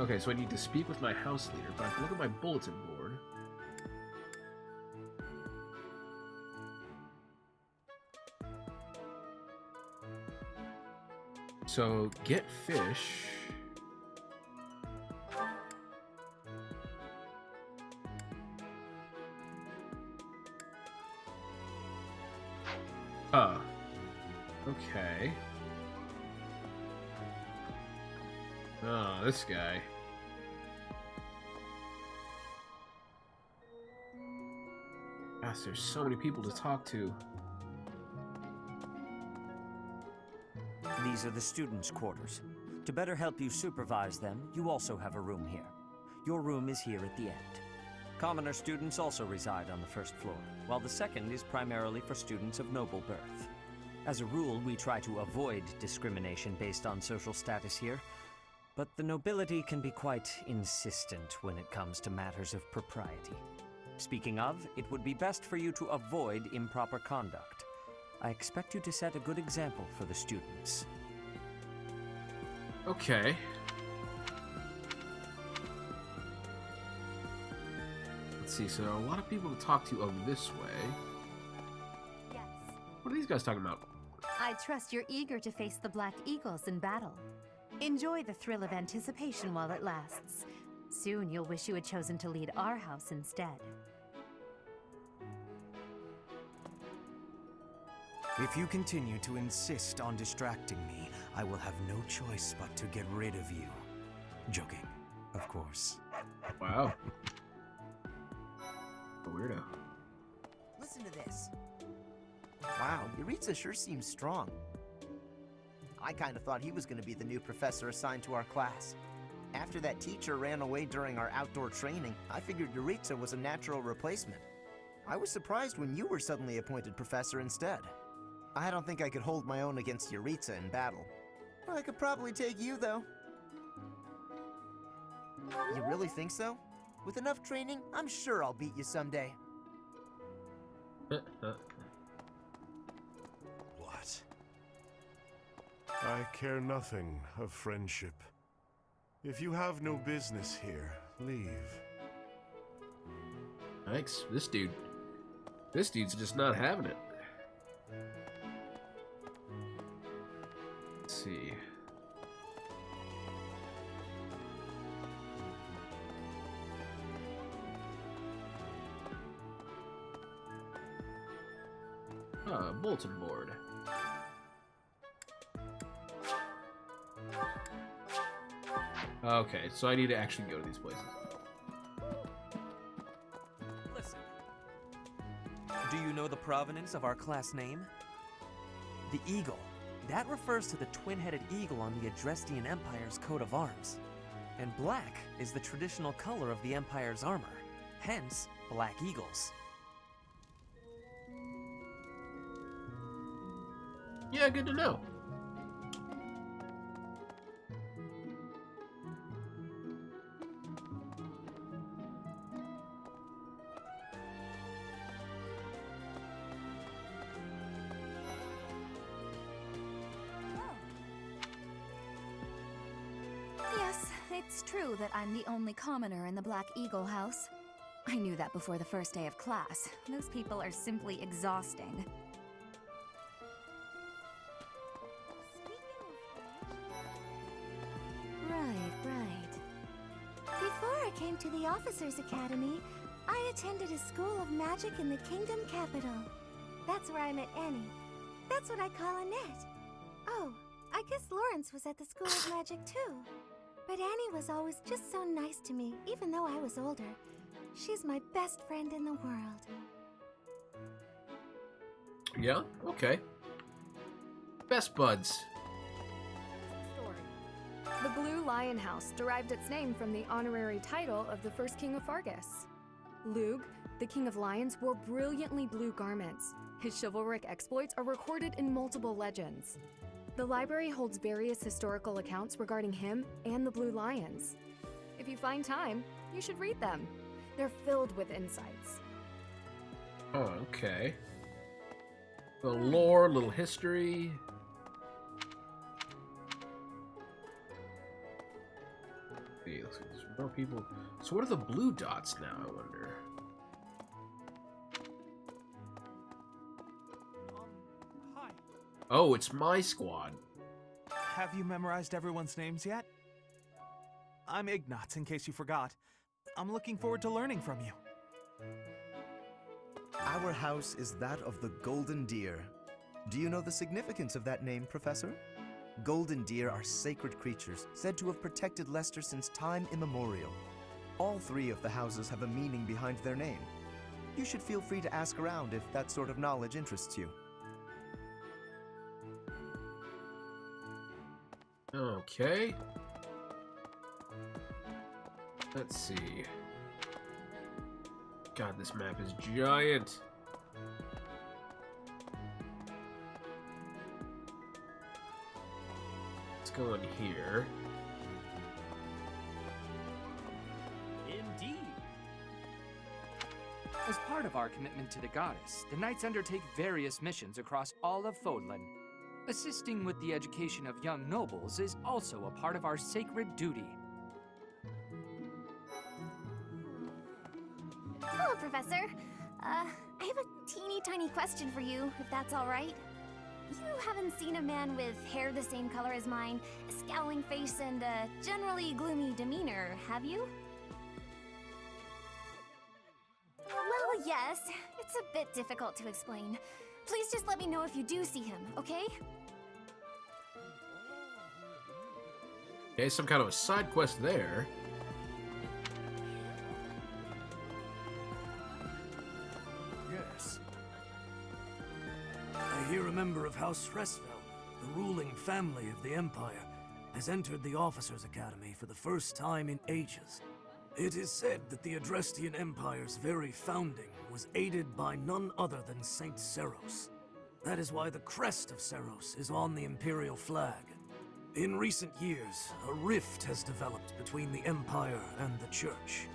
Okay, so I need to speak with my house leader, but I can look at my bulletin board. So, get fish. Okay. Oh, this guy. Gosh, there's so many people to talk to. These are the students' quarters. To better help you supervise them, you also have a room here. Your room is here at the end. Commoner students also reside on the first floor, while the second is primarily for students of noble birth. As a rule, we try to avoid discrimination based on social status here, but the nobility can be quite insistent when it comes to matters of propriety. Speaking of, it would be best for you to avoid improper conduct. I expect you to set a good example for the students. Okay. Let's see, so there are a lot of people to talk to over this way. Yes. What are these guys talking about? I trust you're eager to face the Black Eagles in battle. Enjoy the thrill of anticipation while it lasts. Soon you'll wish you had chosen to lead our house instead. If you continue to insist on distracting me, I will have no choice but to get rid of you. Joking, of course. Wow. A weirdo. Listen to this. Wow, Yuritsa sure seems strong. I kind of thought he was going to be the new professor assigned to our class. After that teacher ran away during our outdoor training, I figured Yuritsa was a natural replacement. I was surprised when you were suddenly appointed professor instead. I don't think I could hold my own against Yuritsa in battle. I could probably take you, though. You really think so? With enough training, I'm sure I'll beat you someday. What? I care nothing of friendship. If you have no business here, leave. Thanks. This dude's just not having it. Let's see. Bulletin board. Okay, so I need to actually go to these places. Listen. Do you know the provenance of our class name? The eagle. That refers to the twin-headed eagle on the Adrestian Empire's coat of arms. And black is the traditional color of the Empire's armor. Hence, black eagles. Yeah, good to know. Yes, it's true that I'm the only commoner in the Black Eagle house. I knew that before the first day of class. Those people are simply exhausting. Right. Before I came to the Officers' Academy, I attended a school of magic in the Kingdom capital. That's where I met Annie. That's what I call Annette. Oh, I guess Lawrence was at the School of Magic too. But Annie was always just so nice to me, even though I was older. She's my best friend in the world. Yeah, okay. Best buds. The Blue Lion House derived its name from the honorary title of the first king of Fargus. Lug, the king of lions, wore brilliantly blue garments. His chivalric exploits are recorded in multiple legends. The library holds various historical accounts regarding him and the Blue Lions. If you find time, you should read them. They're filled with insights. Oh, okay. Little lore, little history. Okay, looks like there's more people. So what are the blue dots now, I wonder? Hi. Oh, it's my squad. Have you memorized everyone's names yet? I'm Ignatz, in case you forgot. I'm looking forward to learning from you. Our house is that of the Golden Deer. Do you know the significance of that name, Professor? Golden deer are sacred creatures, said to have protected Leicester since time immemorial. All three of the houses have a meaning behind their name. You should feel free to ask around if that sort of knowledge interests you. Okay. Let's see. God, this map is giant. Let's go in here. Indeed. As part of our commitment to the goddess, the knights undertake various missions across all of Fodlan. Assisting with the education of young nobles is also a part of our sacred duty. Hello, Professor. I have a teeny tiny question for you, if that's all right. You haven't seen a man with hair the same color as mine, a scowling face, and a generally gloomy demeanor, have you? Well, yes. It's a bit difficult to explain. Please just let me know if you do see him, okay? Okay, some kind of a side quest there. Yes. I hear a member of House Fresfel, the ruling family of the Empire, has entered the Officers' Academy for the first time in ages. It is said that the Adrestian Empire's very founding was aided by none other than Saint Seros. That is why the crest of Seros is on the Imperial flag. In recent years, a rift has developed between the Empire and the Church.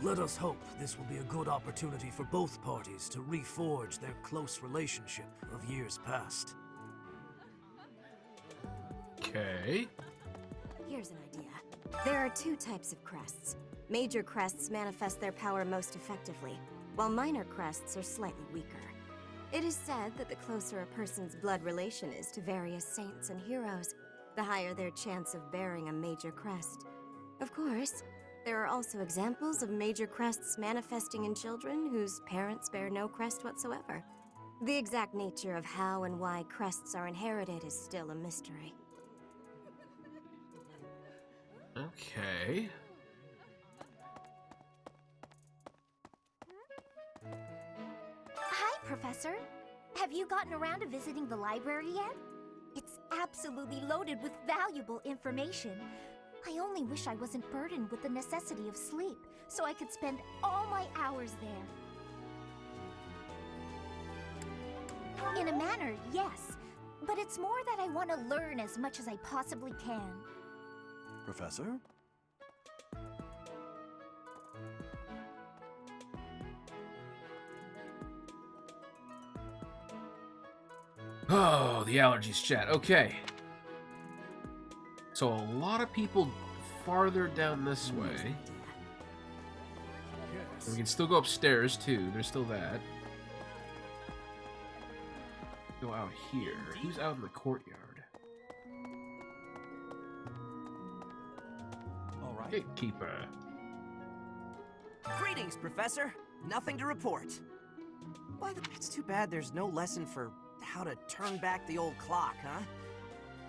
Let us hope this will be a good opportunity for both parties to reforge their close relationship of years past. Okay. Here's an idea. There are two types of crests. Major crests manifest their power most effectively, while minor crests are slightly weaker. It is said that the closer a person's blood relation is to various saints and heroes, the higher their chance of bearing a major crest. Of course, there are also examples of major crests manifesting in children whose parents bear no crest whatsoever. The exact nature of how and why crests are inherited is still a mystery. Okay. Hi, Professor. Have you gotten around to visiting the library yet? It's absolutely loaded with valuable information. I only wish I wasn't burdened with the necessity of sleep, so I could spend all my hours there. In a manner, yes. But it's more that I want to learn as much as I possibly can. Professor? Oh, the allergies chat. Okay. So a lot of people farther down this way. Yes. We can still go upstairs too. There's still that. Go out here. Who's out in the courtyard? All right. Gatekeeper. Greetings, Professor. Nothing to report. It's too bad there's no lesson for how to turn back the old clock, huh?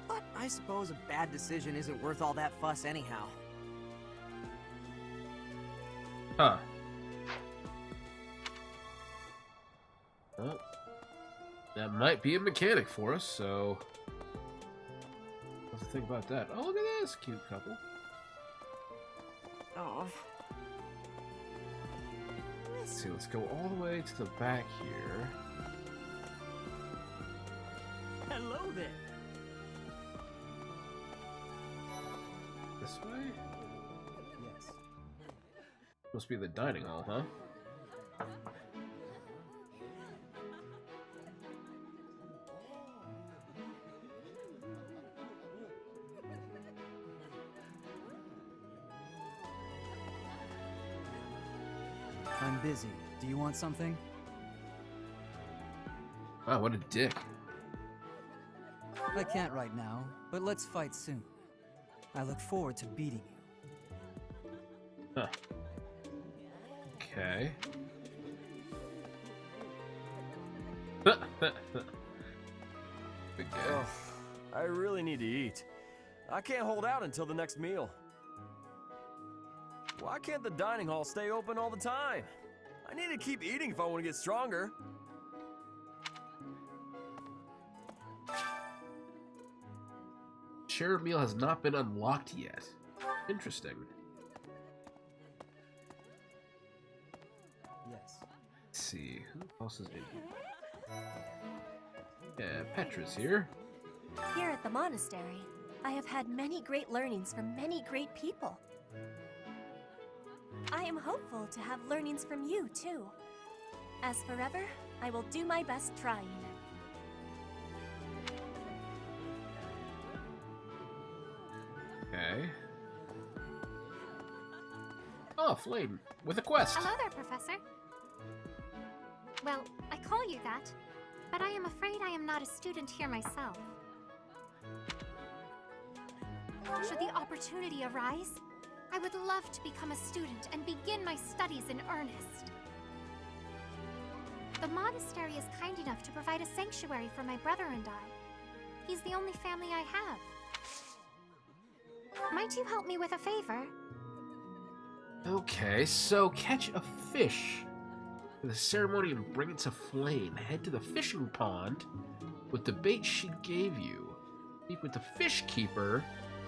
But I suppose a bad decision isn't worth all that fuss anyhow. Huh. Well, that might be a mechanic for us, so let's think about that. Oh, look at this cute couple. Oh. Let's see, let's go all the way to the back here. Hello there. This way? Yes. Must be the dining hall, huh? busy. Do you want something? Wow, what a dick. I can't right now, but let's fight soon. I look forward to beating you. Huh. Okay. Big guy. Oh, I really need to eat. I can't hold out until the next meal. Why can't the dining hall stay open all the time? I need to keep eating if I want to get stronger. Shared meal has not been unlocked yet. Interesting. Yes. Let's see, who else is in here? Yeah, Petra's here. Here at the monastery, I have had many great learnings from many great people. I am hopeful to have learnings from you, too. As forever, I will do my best trying. Okay. Oh, Flame, with a quest. Hello there, Professor. Well, I call you that, but I am afraid I am not a student here myself. Should the opportunity arise, I would love to become a student and begin my studies in earnest. The monastery is kind enough to provide a sanctuary for my brother and I. He's the only family I have. Might you help me with a favor? Okay, so catch a fish for the ceremony and bring it to Flame. Head to the fishing pond with the bait she gave you. Speak with the fish keeper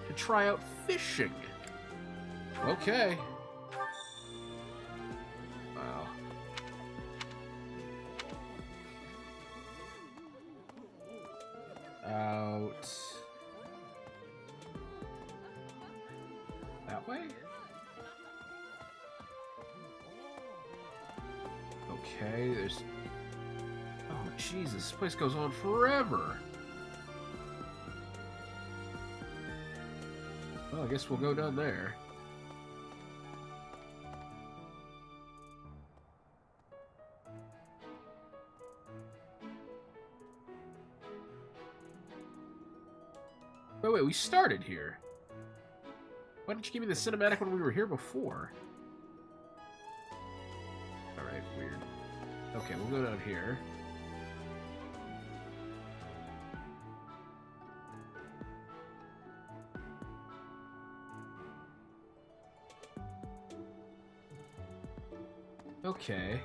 to try out fishing. Okay. Wow. Out. That way? Okay, there's... Oh, Jesus, this place goes on forever. Well, I guess we'll go down there. Wait, we started here. Why didn't you give me the cinematic when we were here before? Alright, weird. Okay, we'll go down here. Okay.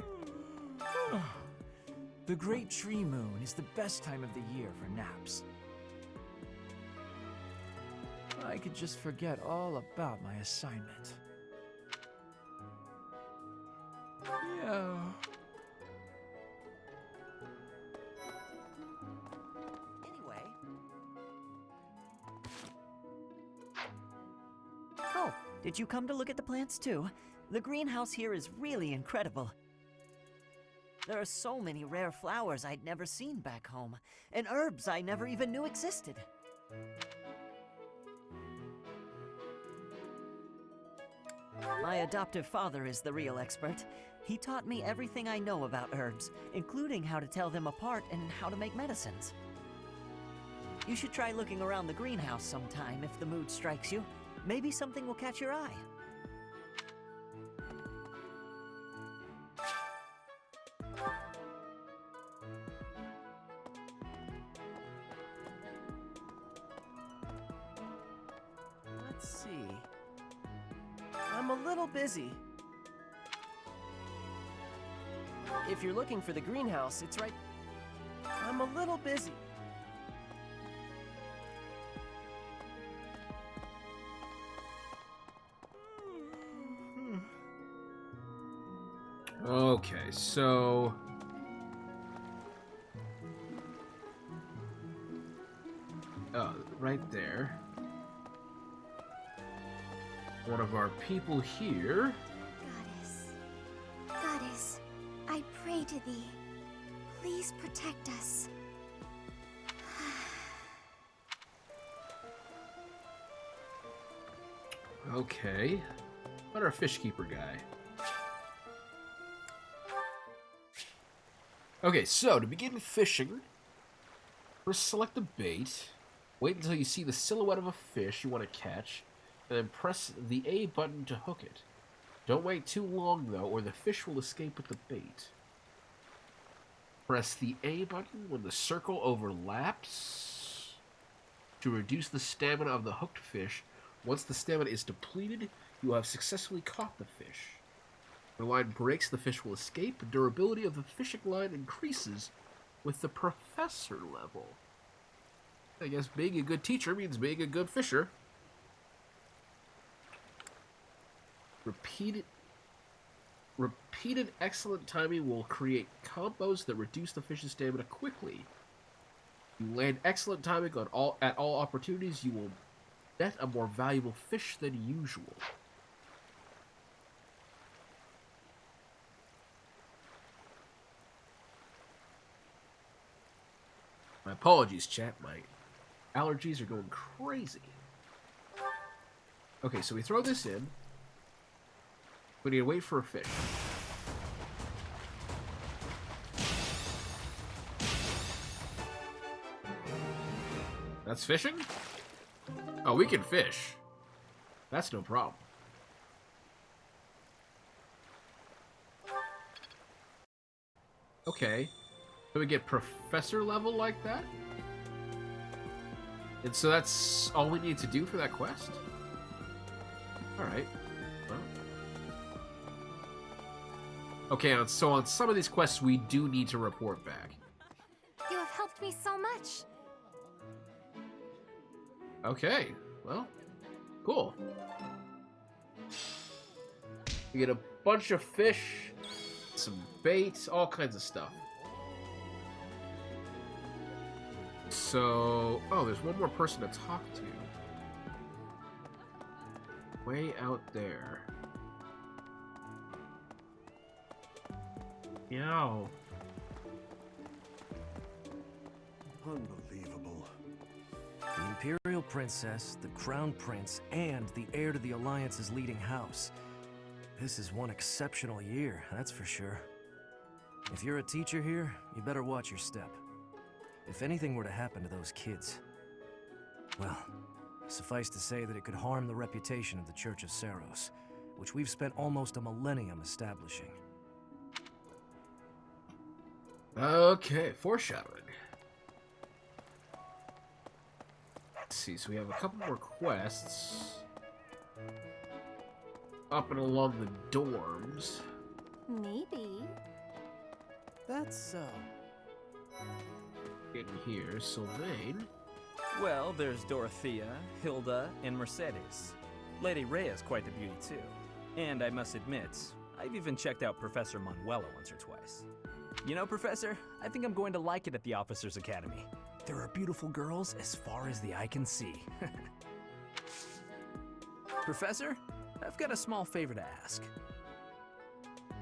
The Great Tree Moon is the best time of the year for naps. I could just forget all about my assignment. Yeah. Anyway. Oh, did you come to look at the plants too? The greenhouse here is really incredible. There are so many rare flowers I'd never seen back home, and herbs I never even knew existed. My adoptive father is the real expert. He taught me everything I know about herbs, including how to tell them apart and how to make medicines. You should try looking around the greenhouse sometime if the mood strikes you. Maybe something will catch your eye. Let's see. I'm a little busy. If you're looking for the greenhouse, it's right... I'm a little busy. Okay, so... Oh, right there. One of our people here. Goddess, I pray to thee. Please protect us. Okay. What our fish keeper guy? Okay, so to begin fishing, first select the bait, wait until you see the silhouette of a fish you want to catch, and then press the A button to hook it. Don't wait too long though, or the fish will escape with the bait. Press the A button when the circle overlaps to reduce the stamina of the hooked fish. Once the stamina is depleted, you will have successfully caught the fish. When the line breaks, the fish will escape. The durability of the fishing line increases with the professor level. I guess being a good teacher means being a good fisher. Repeated excellent timing will create combos that reduce the fish's stamina quickly. You land excellent timing at all opportunities, you will net a more valuable fish than usual. My apologies, chat. My allergies are going crazy. Okay, so we throw this in. We need to wait for a fish. That's fishing? Oh, we can fish. That's no problem. Okay. So we get professor level like that? And so that's all we need to do for that quest? Alright. Well. Okay, so on some of these quests we do need to report back. You have helped me so much. Okay, well, cool. We get a bunch of fish, some bait, all kinds of stuff. So, oh, there's one more person to talk to. Way out there. Meow. Unbelievable. The Imperial Princess, the Crown Prince, and the heir to the Alliance's leading house. This is one exceptional year, that's for sure. If you're a teacher here, you better watch your step. If anything were to happen to those kids, well, suffice to say that it could harm the reputation of the Church of Saros, which we've spent almost a millennium establishing. Okay, foreshadowing. Let's see, so we have a couple more quests. Up and along the dorms. Maybe. That's so. In here, Sylvain. Well, there's Dorothea, Hilda, and Mercedes. Lady Rhea's quite the beauty, too. And I must admit, I've even checked out Professor Manuela once or twice. You know, Professor, I think I'm going to like it at the Officers Academy. There are beautiful girls as far as the eye can see. Professor, I've got a small favor to ask.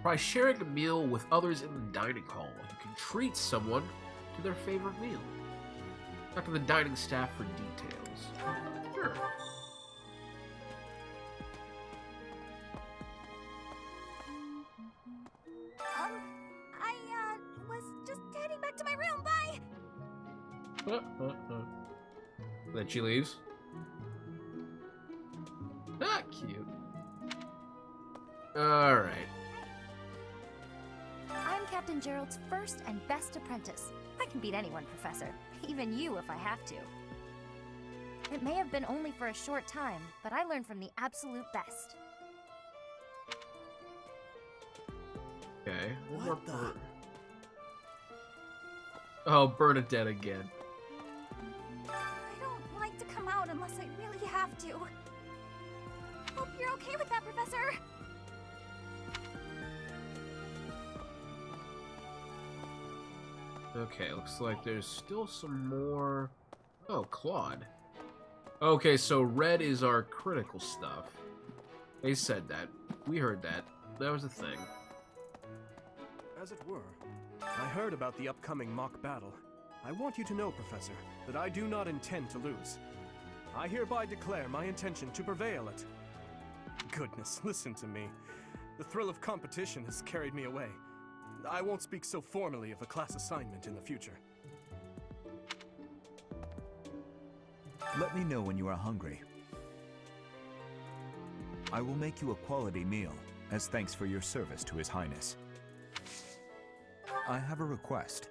By sharing a meal with others in the dining hall, you can treat someone to their favorite meal. Talk to the dining staff for details. Sure. I was just heading back to my room. Bye! Then she leaves. Ah, cute. Alright. I'm Captain Gerald's first and best apprentice. I can beat anyone, Professor. Even you if I have to. It may have been only for a short time, but I learned from the absolute best. Okay. What the? Oh, Bernadette again. I don't like to come out unless I really have to. Hope you're okay with that, Professor. Okay, looks like there's still some more... Oh, Claude. Okay, so red is our critical stuff. They said that. We heard that. That was a thing. As it were, I heard about the upcoming mock battle. I want you to know, Professor, that I do not intend to lose. I hereby declare my intention to prevail at... Goodness, listen to me. The thrill of competition has carried me away. I won't speak so formally of a class assignment in the future. Let me know when you are hungry. I will make you a quality meal, as thanks for your service to His Highness. I have a request.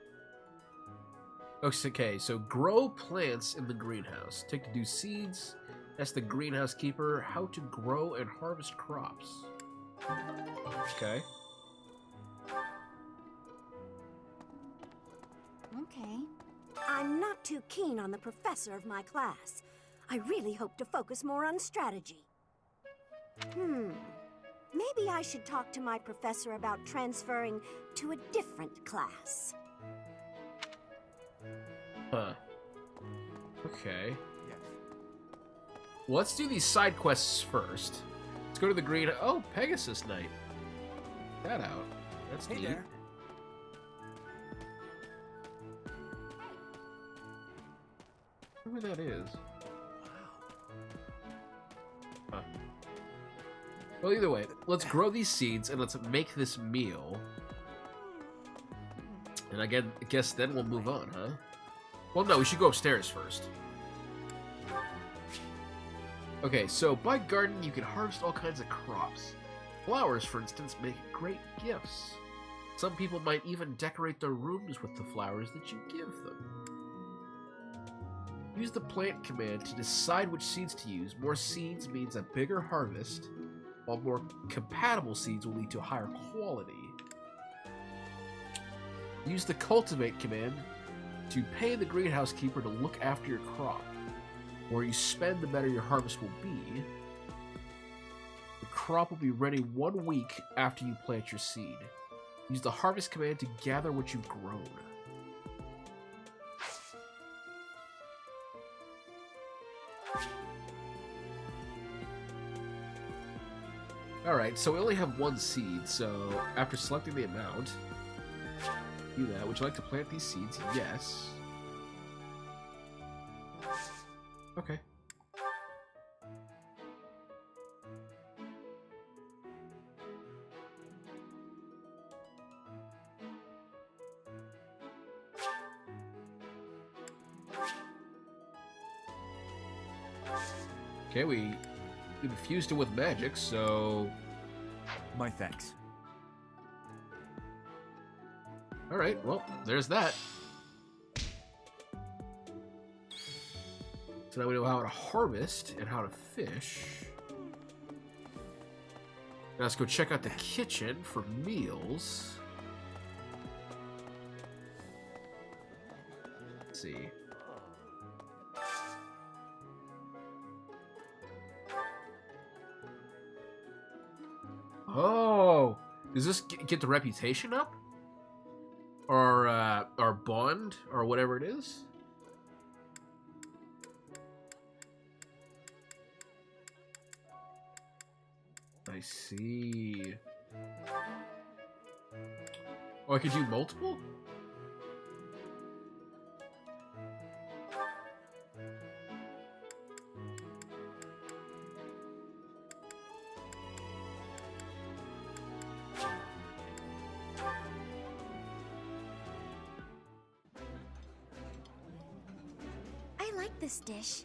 Okay, so grow plants in the greenhouse. Take to do seeds. Ask the greenhouse keeper how to grow and harvest crops. Okay. Okay. I'm not too keen on the professor of my class. I really hope to focus more on strategy. Maybe I should talk to my professor about transferring to a different class. Huh. Okay. Well, let's do these side quests first. Let's go to the green... Oh, Pegasus Night. Check that out. That's neat. There. I wonder where that is. Huh. Well, either way, let's grow these seeds and let's make this meal. And I guess then we'll move on, huh? Well, no, we should go upstairs first. Okay, so by garden you can harvest all kinds of crops. Flowers, for instance, make great gifts. Some people might even decorate their rooms with the flowers that you give them. Use the plant command to decide which seeds to use. More seeds means a bigger harvest, while more compatible seeds will lead to a higher quality. Use the cultivate command to pay the greenhouse keeper to look after your crop. The more you spend, the better your harvest will be. The crop will be ready 1 week after you plant your seed. Use the harvest command to gather what you've grown. Alright, so we only have 1 seed, so after selecting the amount, do that. Would you like to plant these seeds? Yes. Okay. Okay, we infused it with magic, so... My thanks. Alright, well, there's that. So now we know how to harvest and how to fish. Now let's go check out the kitchen for meals. Let's see. Oh! Does this get the reputation up? Or bond, or whatever it is? I see. Oh, I could do multiple? I like this dish.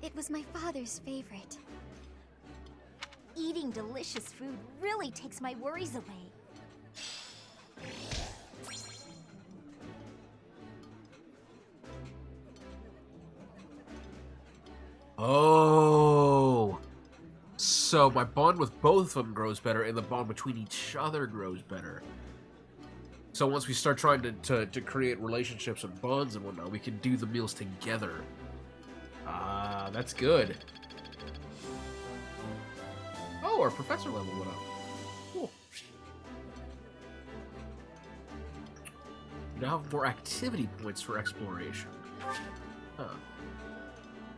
It was my father's favorite. Eating delicious food really takes my worries away. Oh! So my bond with both of them grows better, and the bond between each other grows better. So once we start trying to create relationships and bonds and whatnot, we can do the meals together. Ah, that's good. Oh, our professor level went up. Cool. We now have more activity points for exploration. Huh.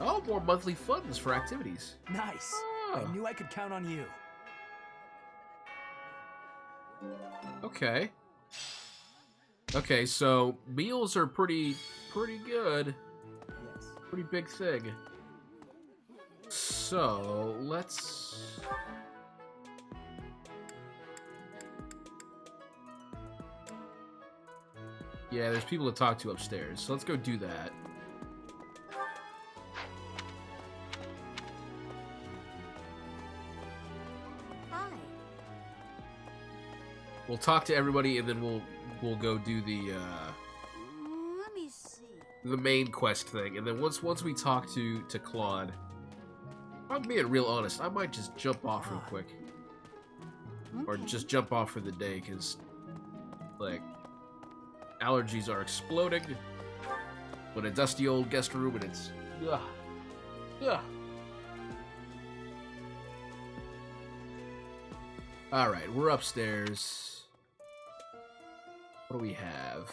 Oh, more monthly funds for activities. Nice. Oh. I knew I could count on you. Okay. Okay, so meals are pretty good. Yes. Pretty big thing. So, let's... Yeah, there's people to talk to upstairs, so let's go do that. Hi. We'll talk to everybody, and then we'll go do the Let me see. the main quest thing, and then once we talk to Claude, I'm being real honest, I might just jump off real quick, or just jump off for the day, because like allergies are exploding. With a dusty old guest room, and it's ugh. All right, we're upstairs. What do we have?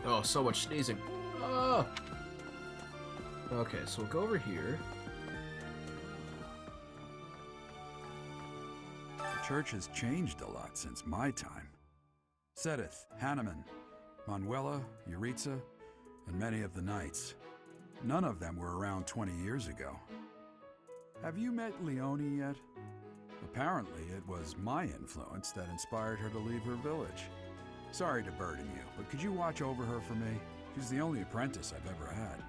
Oh, so much sneezing. Oh. Okay, so we'll go over here. The church has changed a lot since my time. Sedith, Hanneman, Manuela, Yuritsa, and many of the knights. None of them were around 20 years ago. Have you met Leonie yet? Apparently, it was my influence that inspired her to leave her village. Sorry to burden you, but could you watch over her for me? She's the only apprentice I've ever had.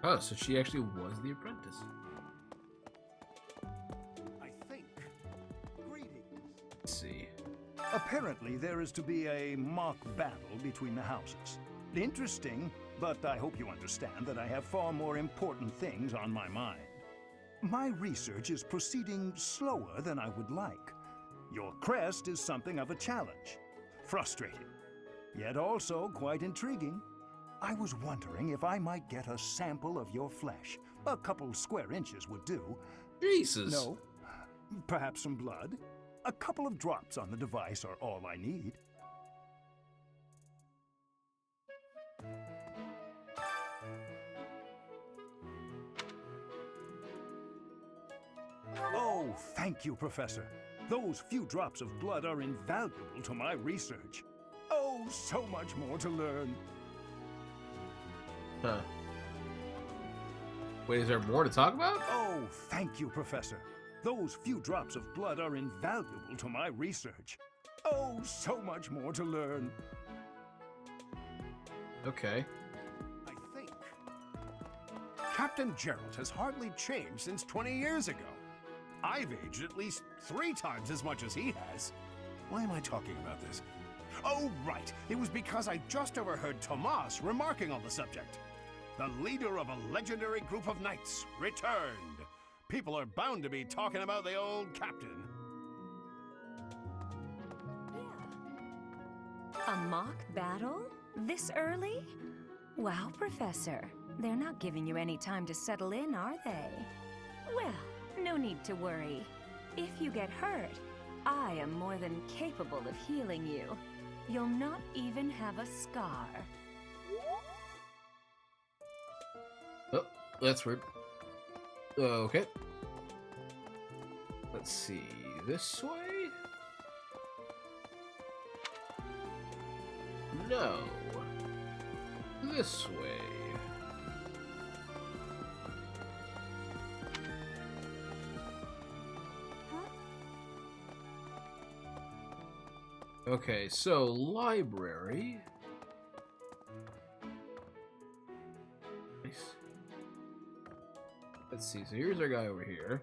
Oh, so she actually was the apprentice. I think. Greetings. Let's see. Apparently, there is to be a mock battle between the houses. Interesting, but I hope you understand that I have far more important things on my mind. My research is proceeding slower than I would like. Your crest is something of a challenge. Frustrating, yet also quite intriguing. I was wondering if I might get a sample of your flesh. A couple square inches would do. Jesus. No? Perhaps some blood? A couple of drops on the device are all I need. Oh, thank you, Professor. Those few drops of blood are invaluable to my research. Oh, so much more to learn. Huh. Wait, is there more to talk about? Oh, thank you, Professor. Those few drops of blood are invaluable to my research. Oh, so much more to learn. Okay. I think. Captain Gerald has hardly changed since 20 years ago. I've aged at least 3 times as much as he has. Why am I talking about this? Oh, right. It was because I just overheard Tomas remarking on the subject. The leader of a legendary group of knights returned. People are bound to be talking about the old captain. A mock battle? This early? Wow, Professor. They're not giving you any time to settle in, are they? Well, no need to worry. If you get hurt, I am more than capable of healing you. You'll not even have a scar. Oh, that's weird. Okay. Let's see. This way? No. This way. Okay, so library. Nice. Let's see. So here's our guy over here.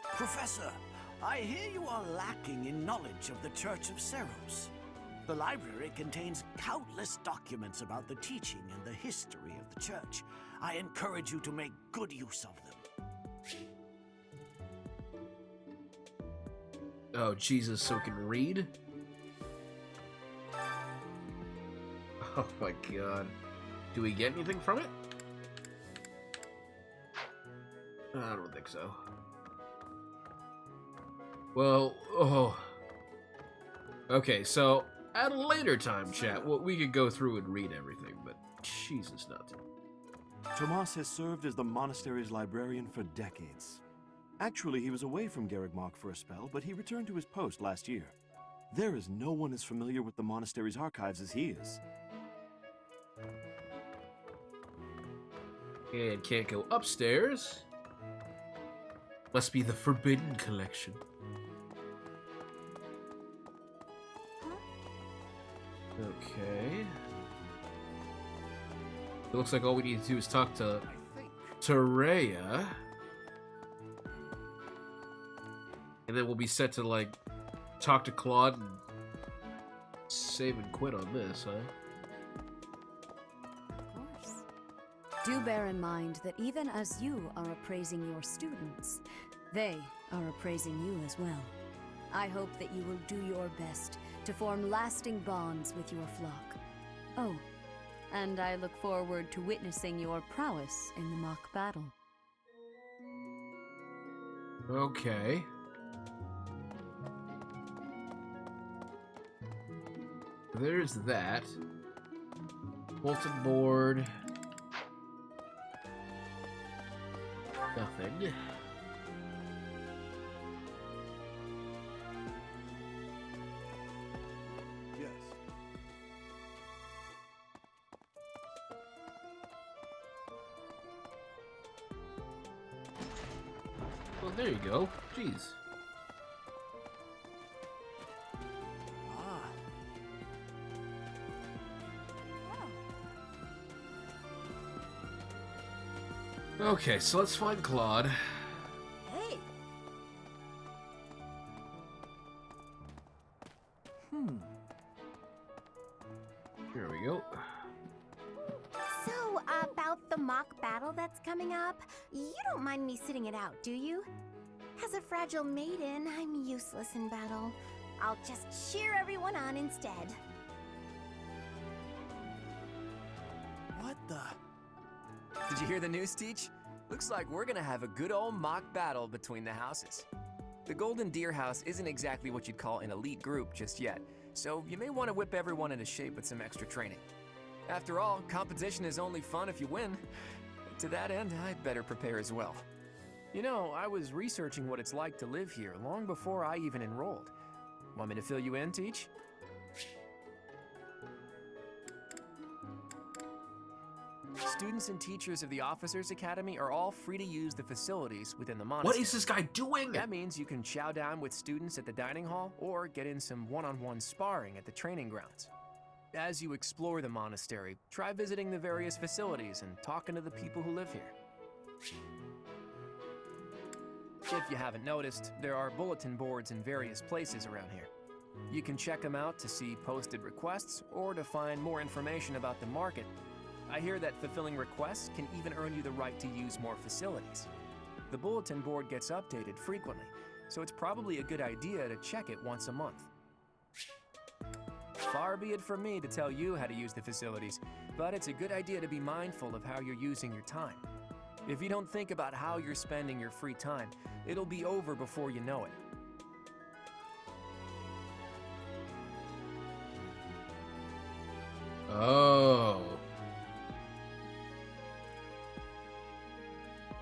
Professor, I hear you are lacking in knowledge of the Church of Seros. The library contains countless documents about the teaching and the history of the Church. I encourage you to make good use of them. Oh, Jesus, so we can read? Oh my god. Do we get anything from it? I don't think so. Well, oh. Okay, so at a later time, chat, well, we could go through and read everything, but Jesus, not. Tomas has served as the monastery's librarian for decades. Actually, he was away from Garreg Mach for a spell, but he returned to his post last year. There is no one as familiar with the monastery's archives as he is. And can't go upstairs. Must be the Forbidden Collection. Okay. It looks like all we need to do is talk to Rhea. And then we'll be set to, like, talk to Claude and save and quit on this, huh? Of course. Do bear in mind that even as you are appraising your students, they are appraising you as well. I hope that you will do your best to form lasting bonds with your flock. Oh, and I look forward to witnessing your prowess in the mock battle. Okay. There's that. Bulletin board. Nothing. Yes. Well, there you go. Jeez. Okay, so let's find Claude. Hey. Here we go. So, about the mock battle that's coming up, you don't mind me sitting it out, do you? As a fragile maiden, I'm useless in battle. I'll just cheer everyone on instead. What the? Did you hear the news, Teach? Looks like we're gonna have a good old mock battle between the houses. The Golden Deer House isn't exactly what you'd call an elite group just yet, so you may want to whip everyone into shape with some extra training. After all, competition is only fun if you win. To that end, I'd better prepare as well. You know, I was researching what it's like to live here long before I even enrolled. Want me to fill you in, Teach? Students and teachers of the Officers Academy are all free to use the facilities within the monastery. What is this guy doing? That means you can chow down with students at the dining hall or get in some one-on-one sparring at the training grounds. As you explore the monastery, try visiting the various facilities and talking to the people who live here. If you haven't noticed, there are bulletin boards in various places around here. You can check them out to see posted requests or to find more information about the market. I hear that fulfilling requests can even earn you the right to use more facilities. The bulletin board gets updated frequently, so it's probably a good idea to check it once a month. Far be it from me to tell you how to use the facilities, but it's a good idea to be mindful of how you're using your time. If you don't think about how you're spending your free time, it'll be over before you know it. Oh.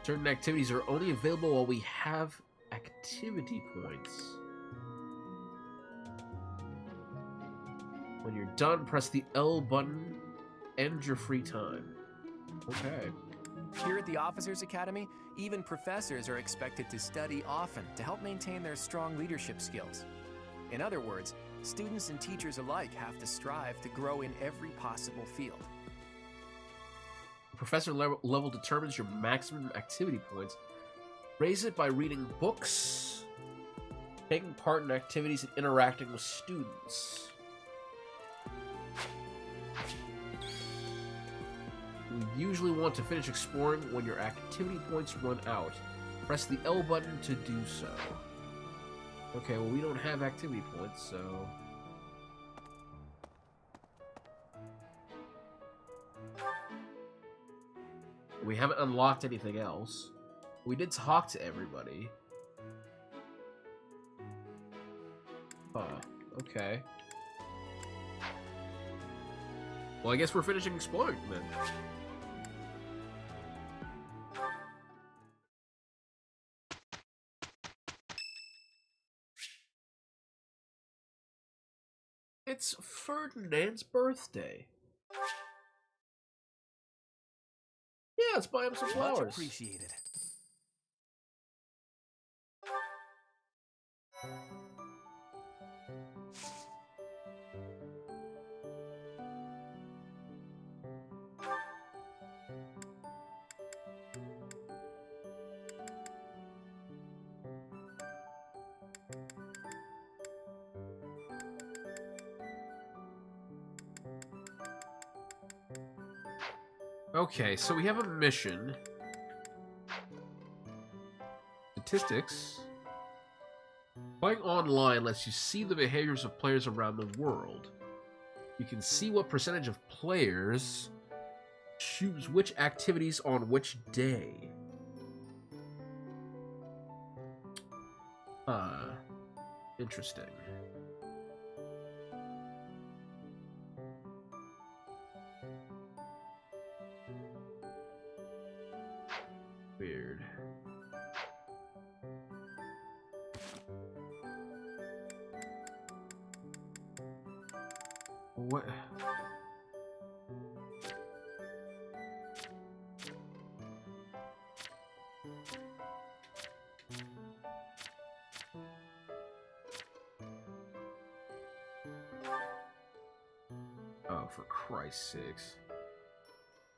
Certain activities are only available while we have activity points. When you're done, press the L button, end your free time. Okay. Here at the Officers Academy, even professors are expected to study often to help maintain their strong leadership skills. In other words, students and teachers alike have to strive to grow in every possible field. Professor level determines your maximum activity points. Raise it by reading books, taking part in activities, and interacting with students. You usually want to finish exploring when your activity points run out. Press the L button to do so. Okay, well, we don't have activity points, so... We haven't unlocked anything else. We did talk to everybody. Huh, okay. Well, I guess we're finishing exploring then. It's Ferdinand's birthday. Yeah, let's buy him some flowers. Much appreciated. Okay, so we have a mission. Statistics. Playing online lets you see the behaviors of players around the world. You can see what percentage of players choose which activities on which day. Interesting. Weird. What? Oh, for Christ's sakes.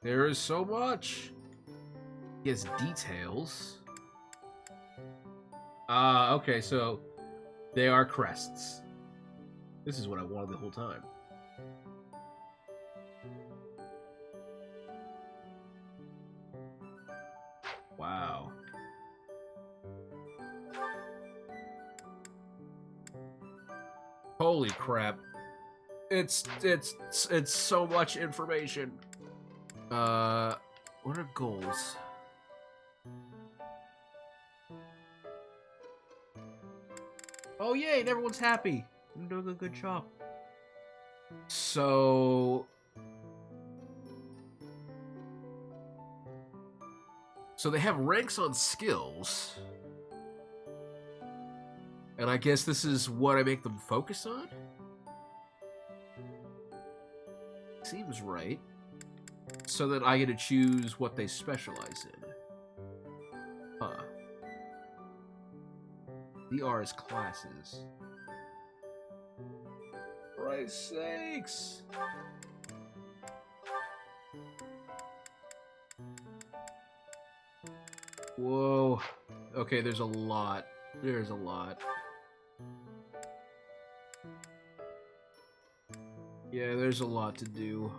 There is so much. He has details. Okay, so they are crests. This is what I wanted the whole time. Wow. Holy crap. It's so much information. What are goals? Oh yay, and everyone's happy. I'm doing a good job. So they have ranks on skills. And I guess this is what I make them focus on? Seems right. So that I get to choose what they specialize in. Huh. DR is classes. For Christ's sakes! Whoa. Okay, there's a lot. There's a lot. Yeah, there's a lot to do.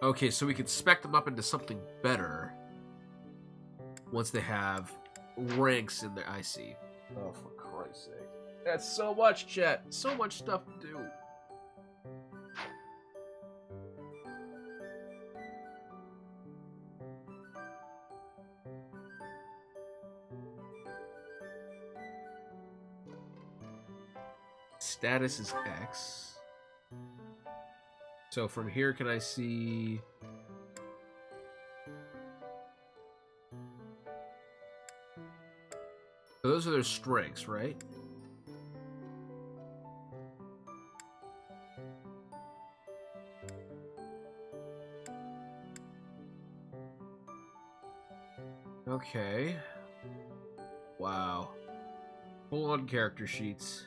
Okay, so we can spec them up into something better once they have ranks in there. I see. Oh, for Christ's sake. That's so much, chat. So much stuff to do. Status is X. So from here, can I see... So those are their strengths, right? Okay. Wow. Full-on character sheets.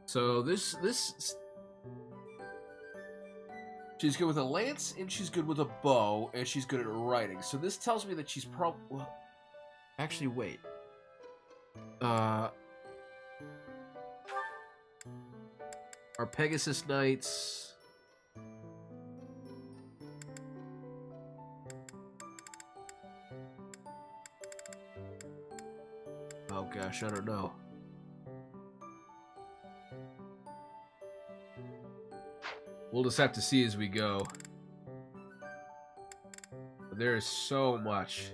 So this she's good with a lance, and she's good with a bow, and she's good at writing. So this tells me that she's probably... Well, actually, wait. Our Pegasus Knights... Oh gosh, I don't know. We'll just have to see as we go. There is so much.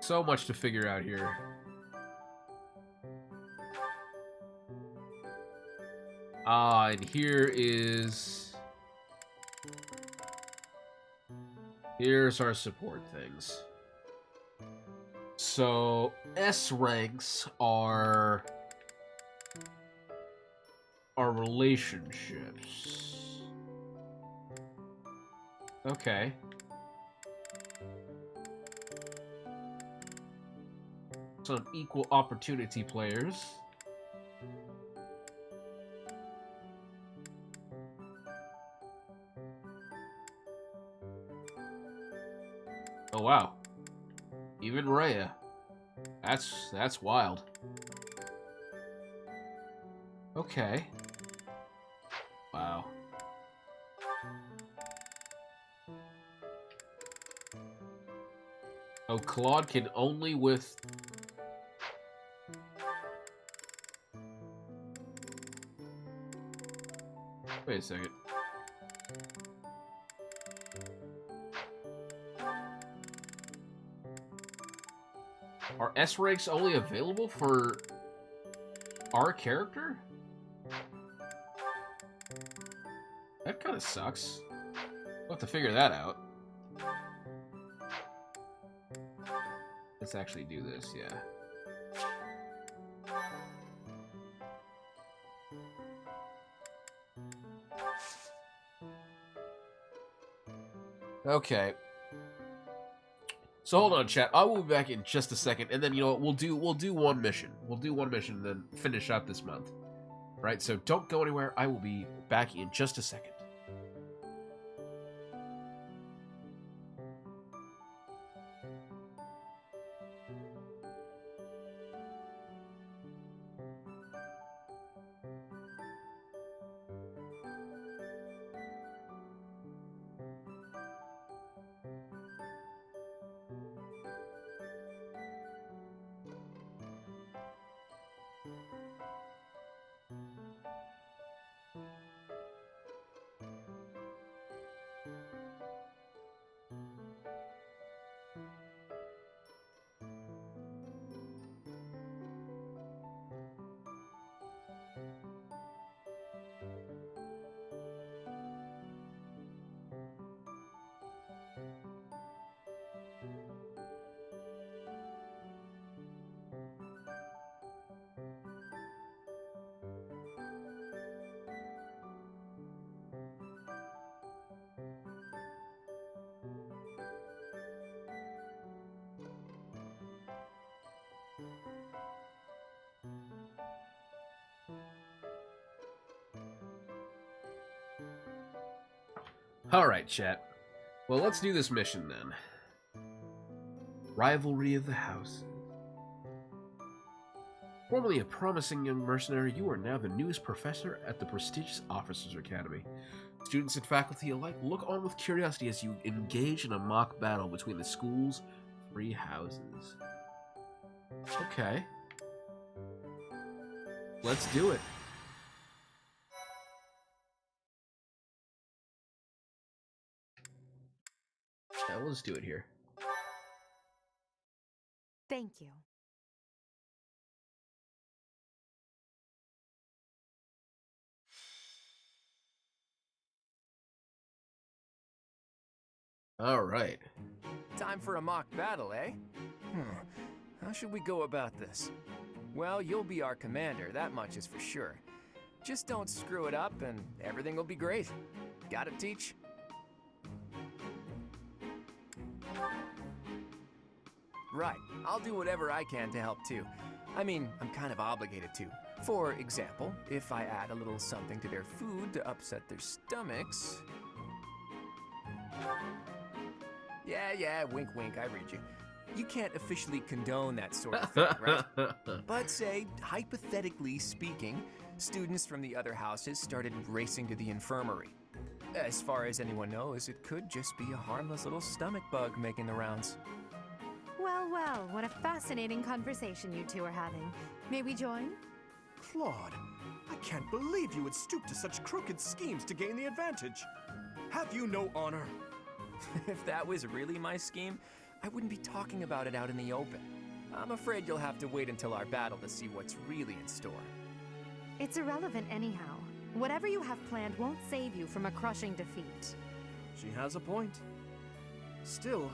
So much to figure out here. And here is... Here's our support things. So, S ranks are relationships. Okay. Some equal opportunity players. Oh wow. Even Rhea. That's wild. Okay. Wow. Oh, Claude can only with... Wait a second. Are S ranks only available for our character? That kind of sucks. We'll have to figure that out. Let's actually do this, yeah. Okay. So hold on, chat. I will be back in just a second, and then you know what? We'll do one mission. We'll do one mission, and then finish up this month. Right? So don't go anywhere. I will be back in just a second. Alright, chat. Well, let's do this mission then. Rivalry of the Houses. Formerly a promising young mercenary, you are now the newest professor at the prestigious Officers Academy. Students and faculty alike look on with curiosity as you engage in a mock battle between the school's 3 houses. Okay. Let's do it. Yeah, we'll just do it here. Thank you. All right. Time for a mock battle, eh? How should we go about this? Well, you'll be our commander, that much is for sure. Just don't screw it up and everything will be great. Got it, Teach? Right, I'll do whatever I can to help too. I mean, I'm kind of obligated to. For example, if I add a little something to their food to upset their stomachs... Yeah, wink wink, I read you. You can't officially condone that sort of thing, right? But say, hypothetically speaking, students from the other houses started racing to the infirmary. As far as anyone knows, it could just be a harmless little stomach bug making the rounds. Well, what a fascinating conversation you two are having. May we join? Claude, I can't believe you would stoop to such crooked schemes to gain the advantage. Have you no honor? If that was really my scheme, I wouldn't be talking about it out in the open. I'm afraid you'll have to wait until our battle to see what's really in store. It's irrelevant anyhow. Whatever you have planned won't save you from a crushing defeat. She has a point. Still,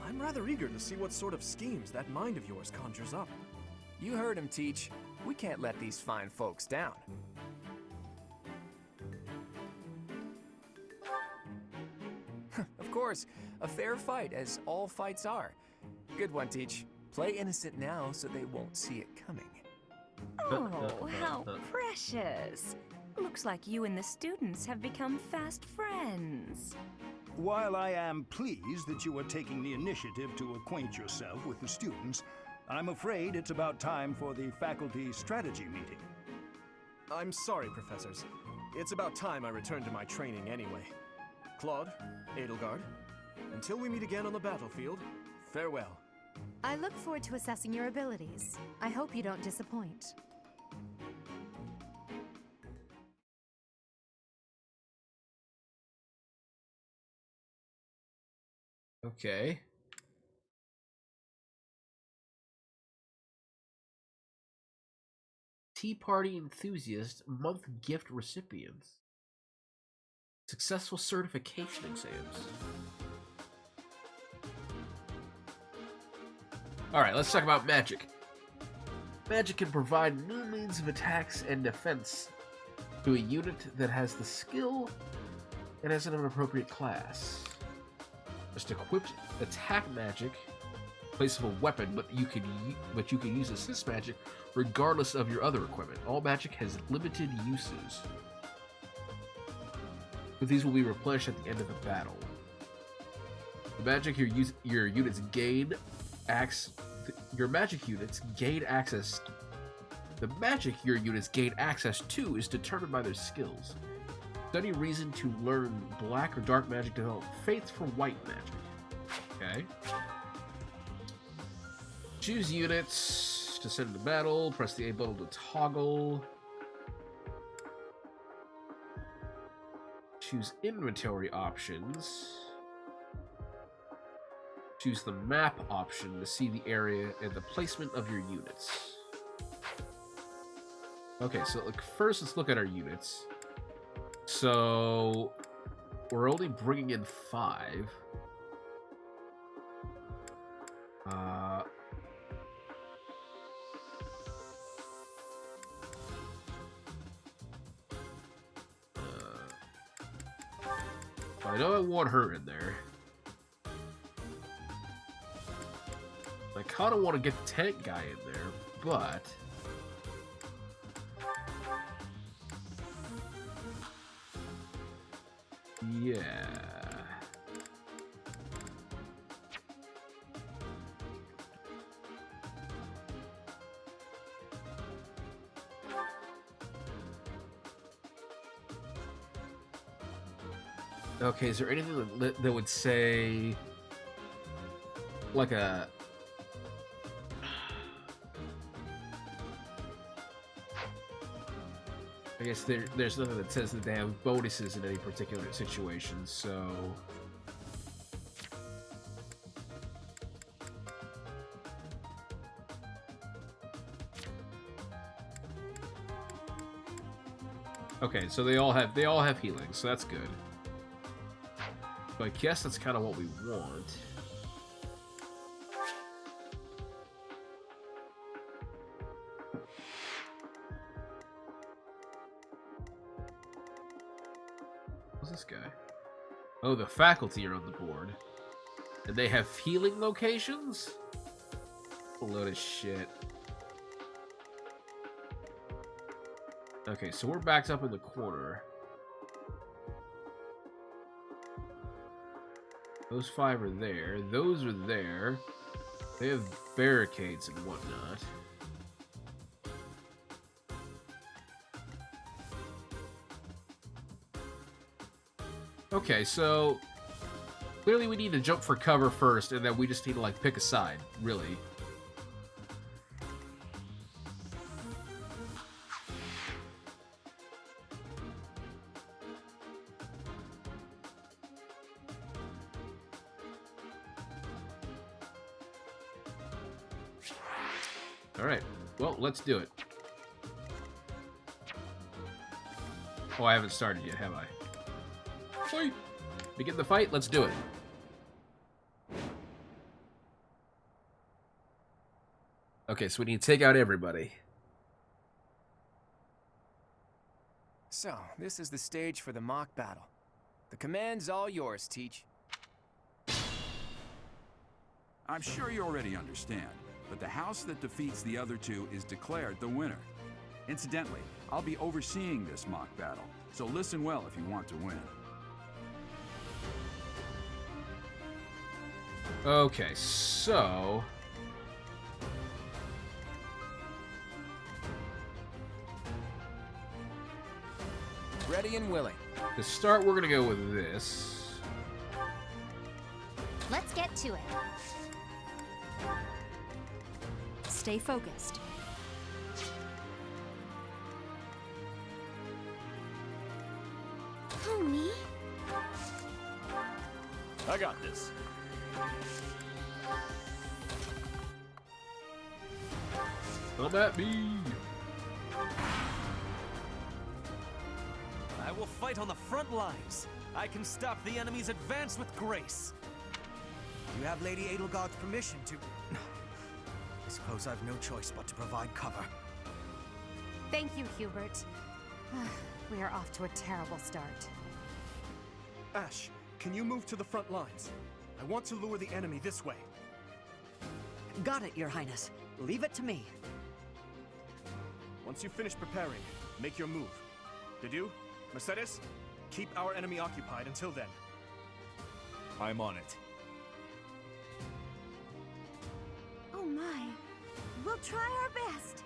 I'm rather eager to see what sort of schemes that mind of yours conjures up. You heard him, Teach. We can't let these fine folks down. Of course, a fair fight, as all fights are. Good one, Teach. Play innocent now so they won't see it coming. Oh, how precious. Looks like you and the students have become fast friends. While I am pleased that you are taking the initiative to acquaint yourself with the students, I'm afraid it's about time for the faculty strategy meeting. I'm sorry, professors. It's about time I returned to my training anyway. Claude, Edelgard, until we meet again on the battlefield, farewell. I look forward to assessing your abilities. I hope you don't disappoint. Okay. Tea Party Enthusiast Month Gift Recipients. Successful certification exams. Alright, let's talk about magic. Magic can provide new means of attacks and defense to a unit that has the skill and has an appropriate class. Just equipped attack magic in place of a weapon, but you can use assist magic regardless of your other equipment. All magic has limited uses, but these will be replenished at the end of the battle. The magic your units gain your magic units gain access. The magic your units gain access to is determined by their skills. Study reason to learn black or dark magic to develop faith for white magic. Okay. Choose units to send into battle. Press the A button to toggle. Choose inventory options. Choose the map option to see the area and the placement of your units. Okay, so first let's look at our units. So we're only bringing in 5. I know I want her in there. I kind of want to get the tank guy in there, but yeah. Okay, is there anything that would say like a I guess there's nothing that says that they have bonuses in any particular situation, so okay, so they all have healing, so that's good. So I guess that's kind of what we want. What's this guy? Oh, the faculty are on the board. And they have healing locations? A load of shit. Okay, so we're backed up in the corner. Those 5 are there. Those are there. They have barricades and whatnot. Okay, so clearly we need to jump for cover first, and then we just need to, like, pick a side, really. Alright, well, let's do it. Oh, I haven't started yet, have I? Sweet. Begin the fight, let's do it. Okay, so we need to take out everybody. So, this is the stage for the mock battle. The command's all yours, Teach. I'm sure you already understand, but the house that defeats the other two is declared the winner. Incidentally, I'll be overseeing this mock battle, so listen well if you want to win. Okay, so... Ready and willing. To start, we're gonna go with this. Let's get to it. Stay focused. Who, me? I got this. Come at me! I will fight on the front lines. I can stop the enemy's advance with grace. You have Lady Edelgard's permission to... I suppose I've no choice but to provide cover. Thank you, Hubert. We are off to a terrible start. Ash, can you move to the front lines? I want to lure the enemy this way. Got it, Your Highness. Leave it to me. Once you finish preparing, make your move. Dedu, Mercedes, keep our enemy occupied until then. I'm on it. Oh my. We'll try our best.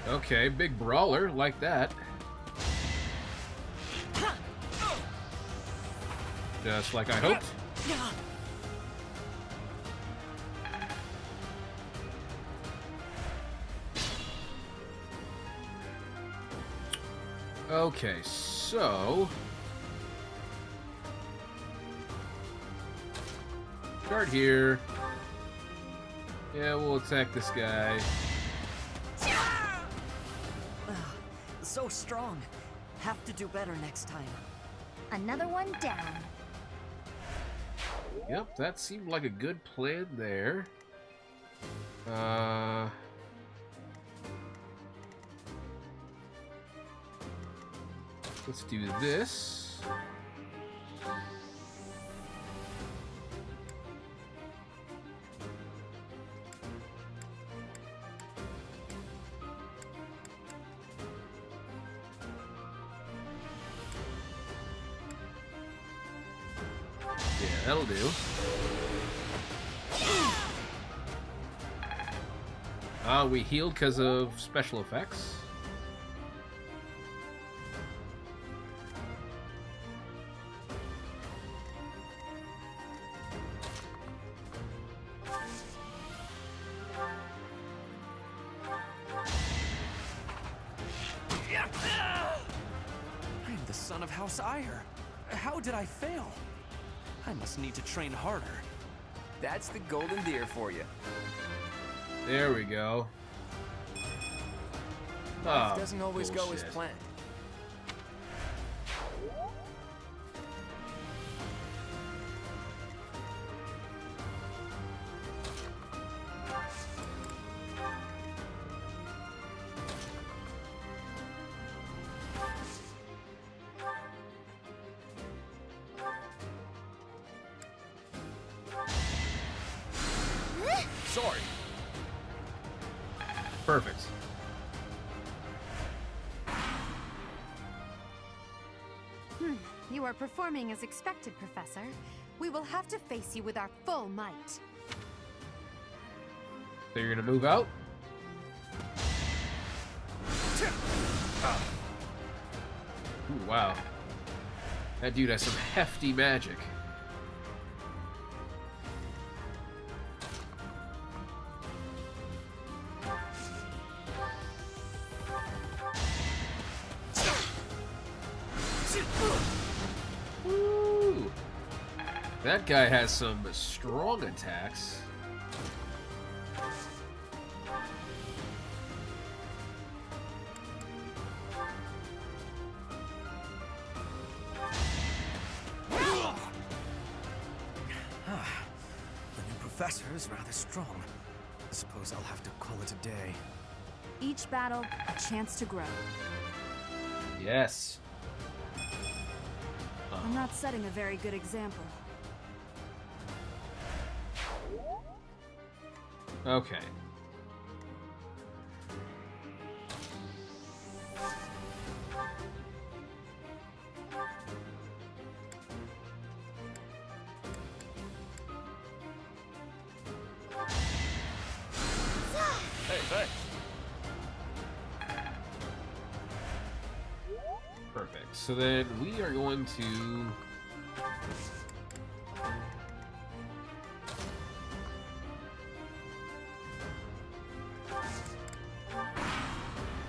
Okay, big brawler, like that. Just like I hoped. Okay, so... start here. Yeah, we'll attack this guy. So strong. Have to do better next time. Another one down. Yep, that seemed like a good plan there. Let's do this. Yeah, that'll do. We healed because of special effects. I am the son of House Ire. How did I fail? I must need to train harder. That's the golden deer for you. There we go. Life doesn't always go as planned. Sword. Perfect. You are performing as expected, Professor. We will have to face you with our full might. So you're gonna move out? Ooh, wow. That dude has some hefty magic. Woo! That guy has some strong attacks. professor is rather strong. I suppose I'll have to call it a day. Each battle, a chance to grow. Yes. I'm not setting a very good example. Okay. Hey. Perfect. So then we are going to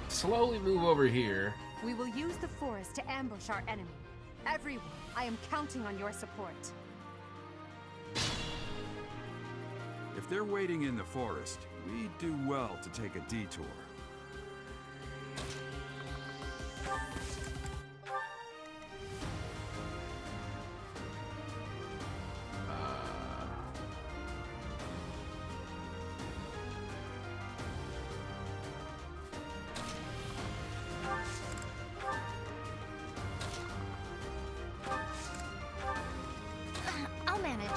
slowly move over here. We will use the forest to ambush our enemy. Everyone, I am counting on your support. If they're waiting in the forest, we do well to take a detour. I'll manage.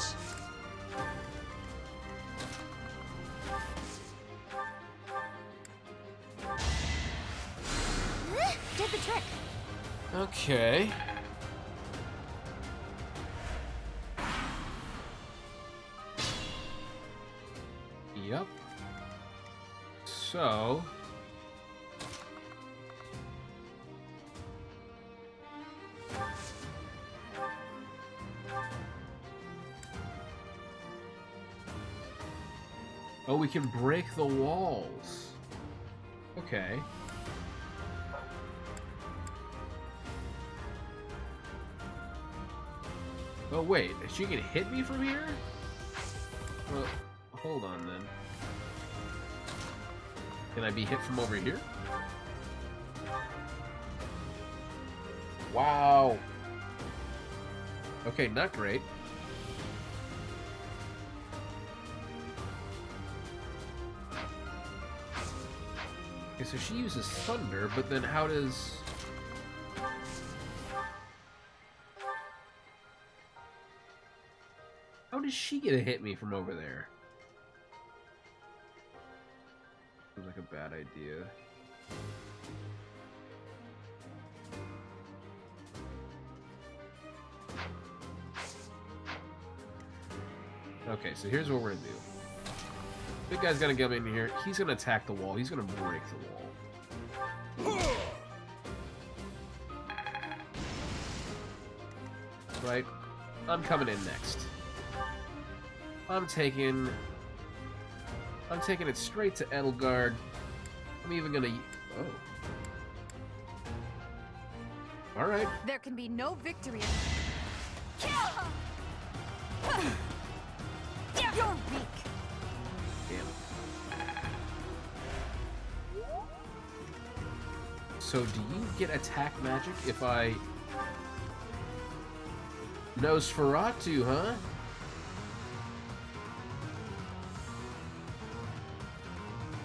Did the trick. Okay. Yep. So oh, we can break the walls. Okay. Oh wait, she can hit me from here? Well, hold on then. Can I be hit from over here? Wow. Okay, not great. Okay, so she uses thunder, but then how does... How does she get to hit me from over there? Seems like a bad idea. Okay, so here's what we're gonna do. Big guy's gonna come in here. He's gonna attack the wall. He's gonna break the wall. Right? I'm coming in next. I'm taking it straight to Edelgard. I'm even gonna... Oh. Alright. There can be no victory. You're weak. Damn. So do you get attack magic if I... Nosferatu, huh?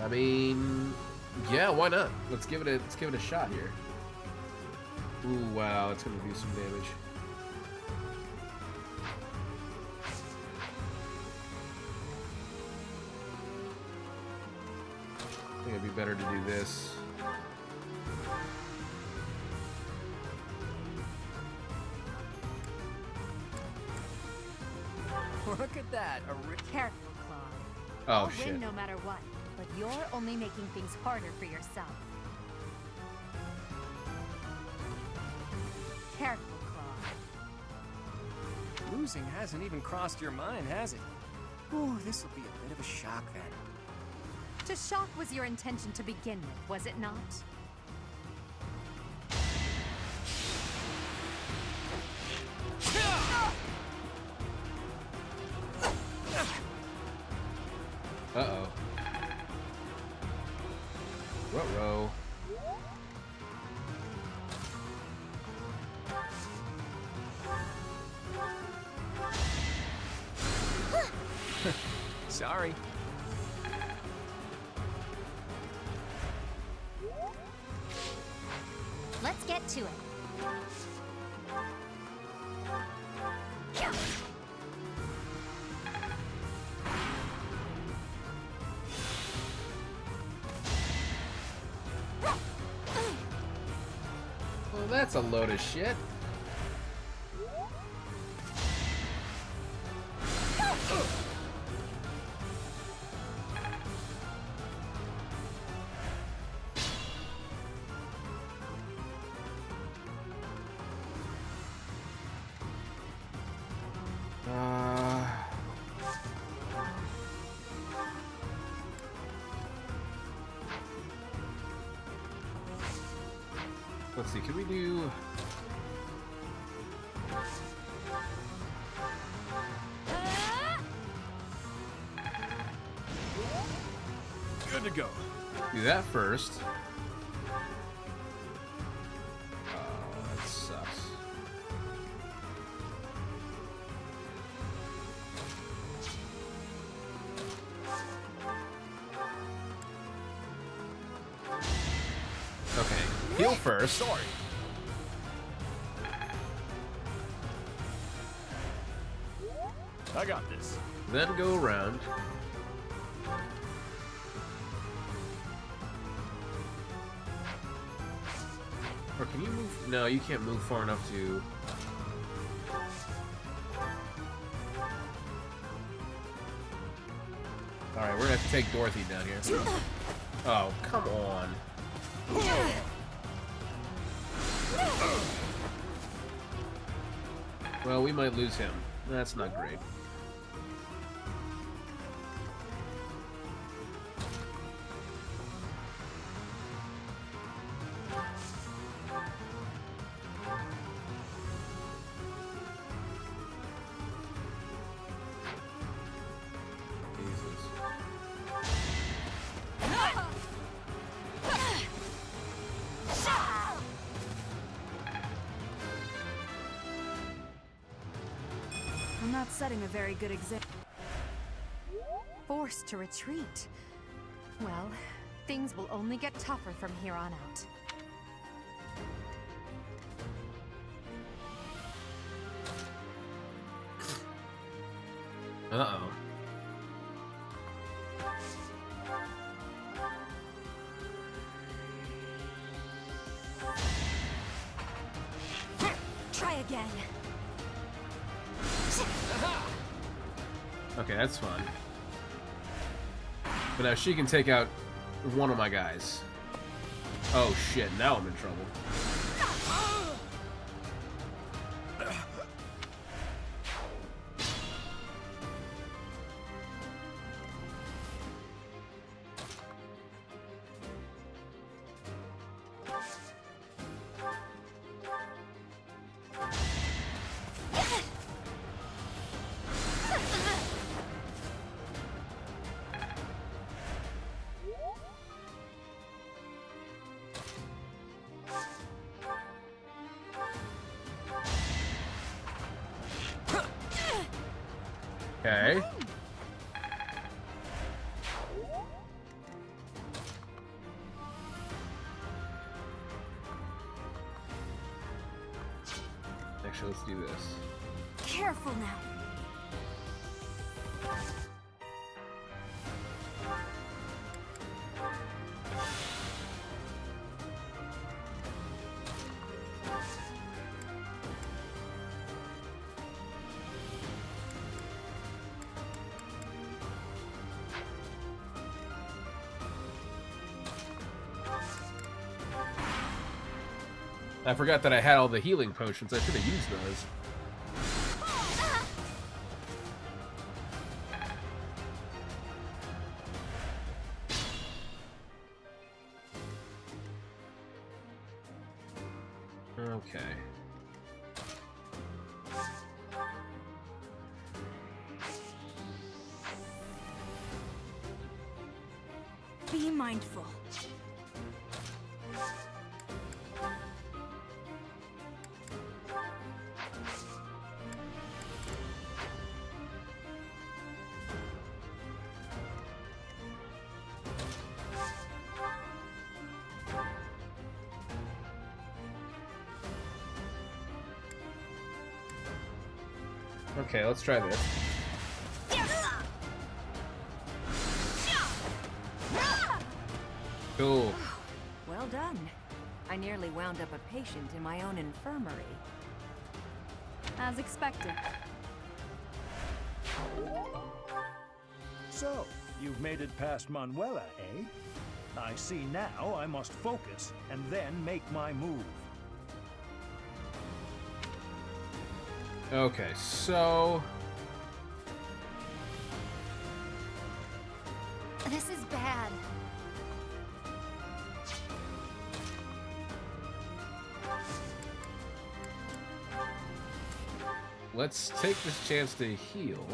I mean, yeah, why not? Let's give it a shot here. Ooh, wow, it's gonna do some damage. I think it'd be better to do this. Look at that. Careful, Claude. Oh, I'll shit. win no matter what, but you're only making things harder for yourself. Careful, Claude. Losing hasn't even crossed your mind, has it? Ooh, this'll be a bit of a shock then. To shock was your intention to begin with, was it not? Uh-oh. Ruh-roh. Sorry. Let's get to it. Well, that's a load of shit. Let's see, can we do... Good to go. Do that first. Oh, that sucks. Okay, heal first. Sorry. I got this. Then go around. Or can you move? No, you can't move far enough to... Alright, we're gonna have to take Dorothy down here. Oh, come on. Well, we might lose him. That's not great. I'm not setting a very good example. Forced to retreat. Well, things will only get tougher from here on out. Uh-oh. Try again. Okay, that's fun. But now she can take out one of my guys. Oh shit, now I'm in trouble. Okay. Actually, let's do this. Careful now. I forgot that I had all the healing potions. I should have used those. Okay. Be mindful. Okay, let's try this. Cool. Well done. I nearly wound up a patient in my own infirmary. As expected. So, you've made it past Manuela, eh? I see now I must focus and then make my move. Okay, so... This is bad. Let's take this chance to heal.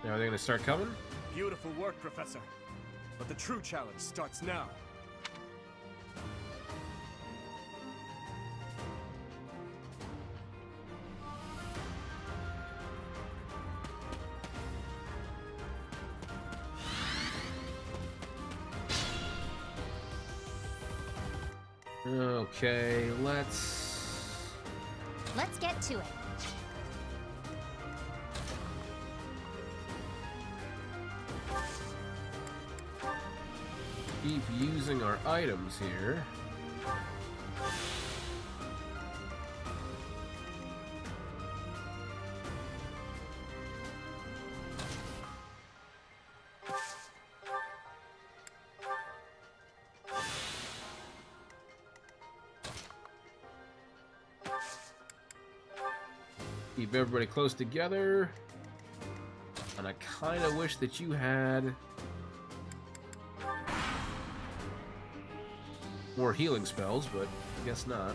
Now are they gonna start coming? Beautiful work, Professor. But the true challenge starts now. Okay, let's get to it. keep using our items here. Keep everybody close together. And I kind of wish that you had more healing spells, but I guess not.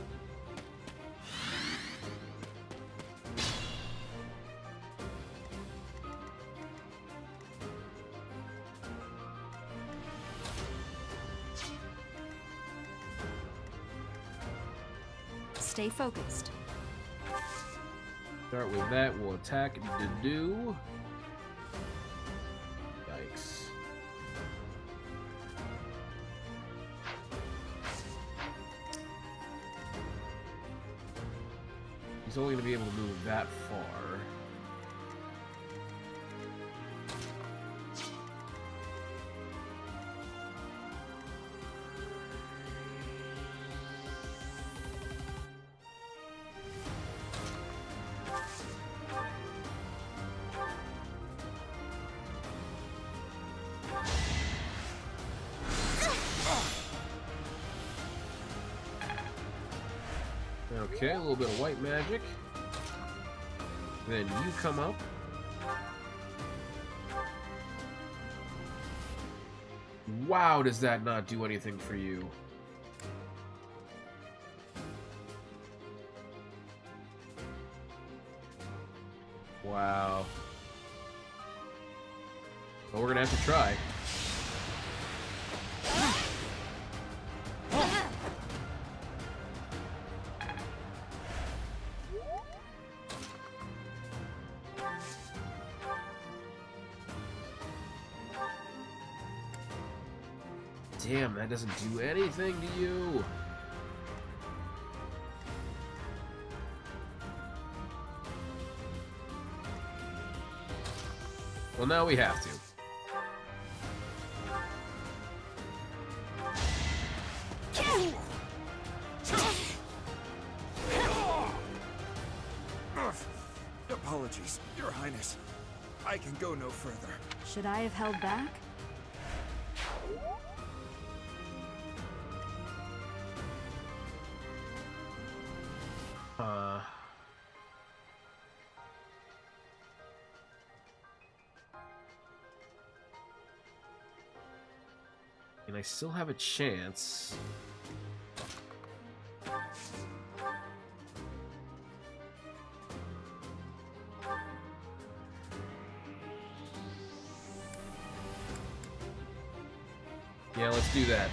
Stay focused. Start with that. We'll attack to do. Yikes. He's only going to be able to move that far. Okay, a little bit of white magic. Then you come up. Wow, does that not do anything for you? Wow. Well, we're gonna have to try. Damn, that doesn't do anything to you. Well, now we have to. Apologies, Your Highness. I can go no further. Should I have held back? And I still have a chance. Yeah, let's do that.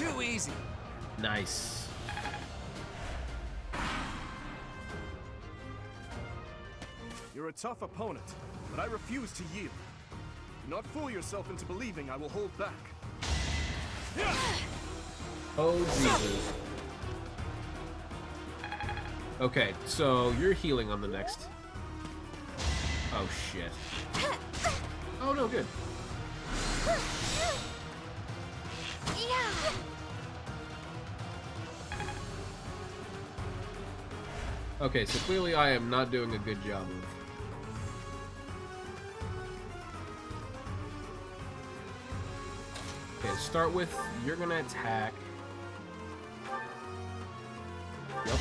Too easy. Nice. You're a tough opponent, but I refuse to yield. Do not fool yourself into believing I will hold back. Oh, Jesus. Okay, so you're healing on the next. Oh, shit. Oh, no, good. Okay, so clearly I am not doing a good job of... Okay, to start with, you're gonna attack. Yep.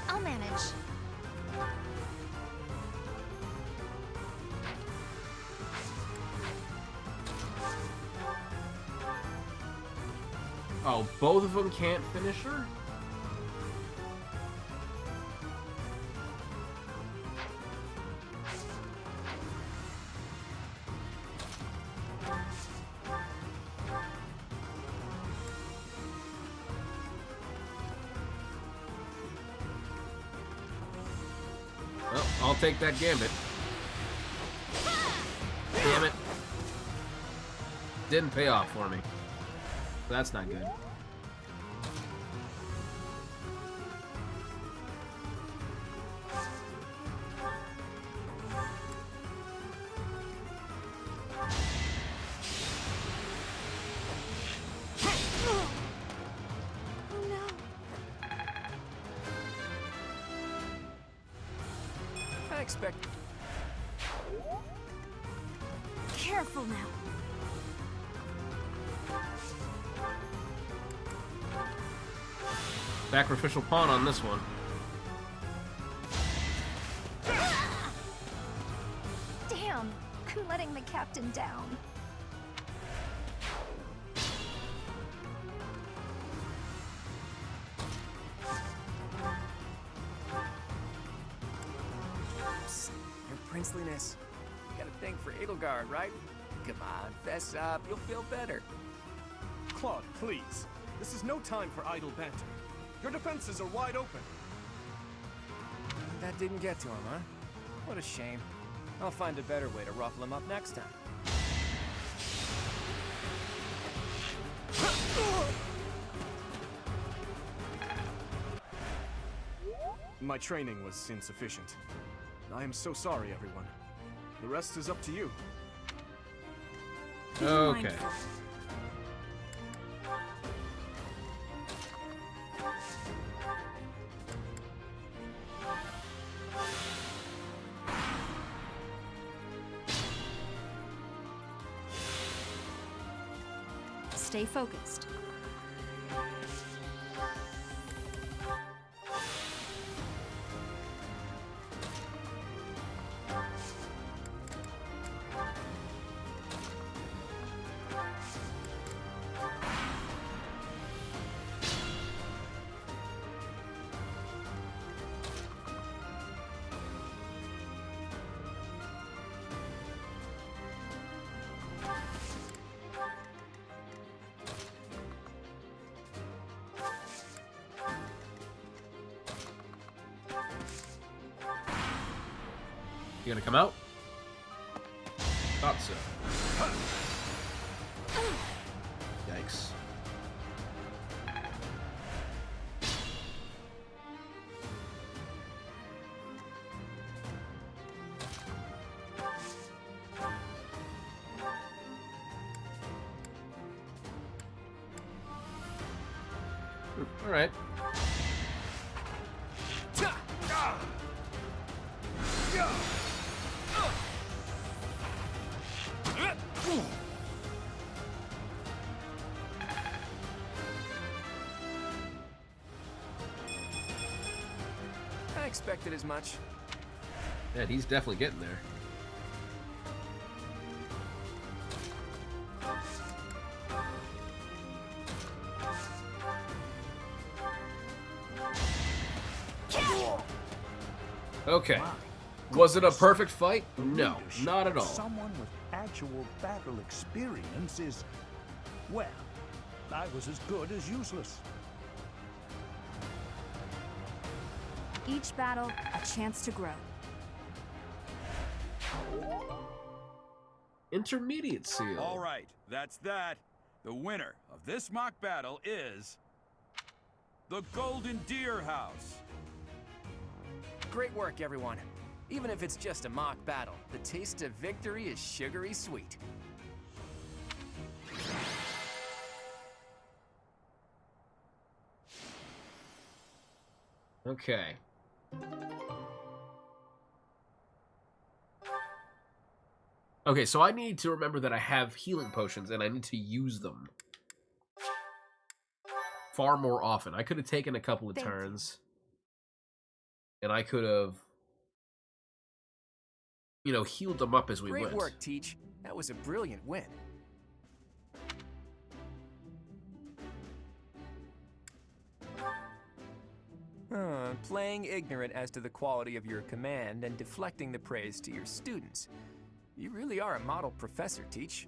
I'll manage. Oh, both of them can't finish her? Well, I'll take that gambit. Damn it. Didn't pay off for me. That's not good. I expect... Careful now. Sacrificial pawn on this one. Damn, I'm letting the captain down. Psst, your princeliness. You got a thing for Edelgard, right? Come on, fess up. You'll feel better. Claude, please. This is no time for idle banter. Your defenses are wide open. That didn't get to him, huh? What a shame. I'll find a better way to ruffle him up next time. My training was insufficient. I am so sorry, everyone. The rest is up to you. Okay. Stay focused. You gonna come out? Thought so. Yikes. All right. I expected as much. Yeah, he's definitely getting there. Okay. Was it a perfect fight? No, not at all. Someone with actual battle experience is, well, I was as good as useless. Each battle, a chance to grow. Intermediate seal. All right, that's that. The winner of this mock battle is the Golden Deer House. Great work, everyone. Even if it's just a mock battle, the taste of victory is sugary sweet. Okay. Okay, so I need to remember that I have healing potions and I need to use them far more often. I could have taken a couple of turns and I could have, you know, healed them up as we went. Great work, Teach. That was a brilliant win. Playing ignorant as to the quality of your command and deflecting the praise to your students. You really are a model professor, Teach.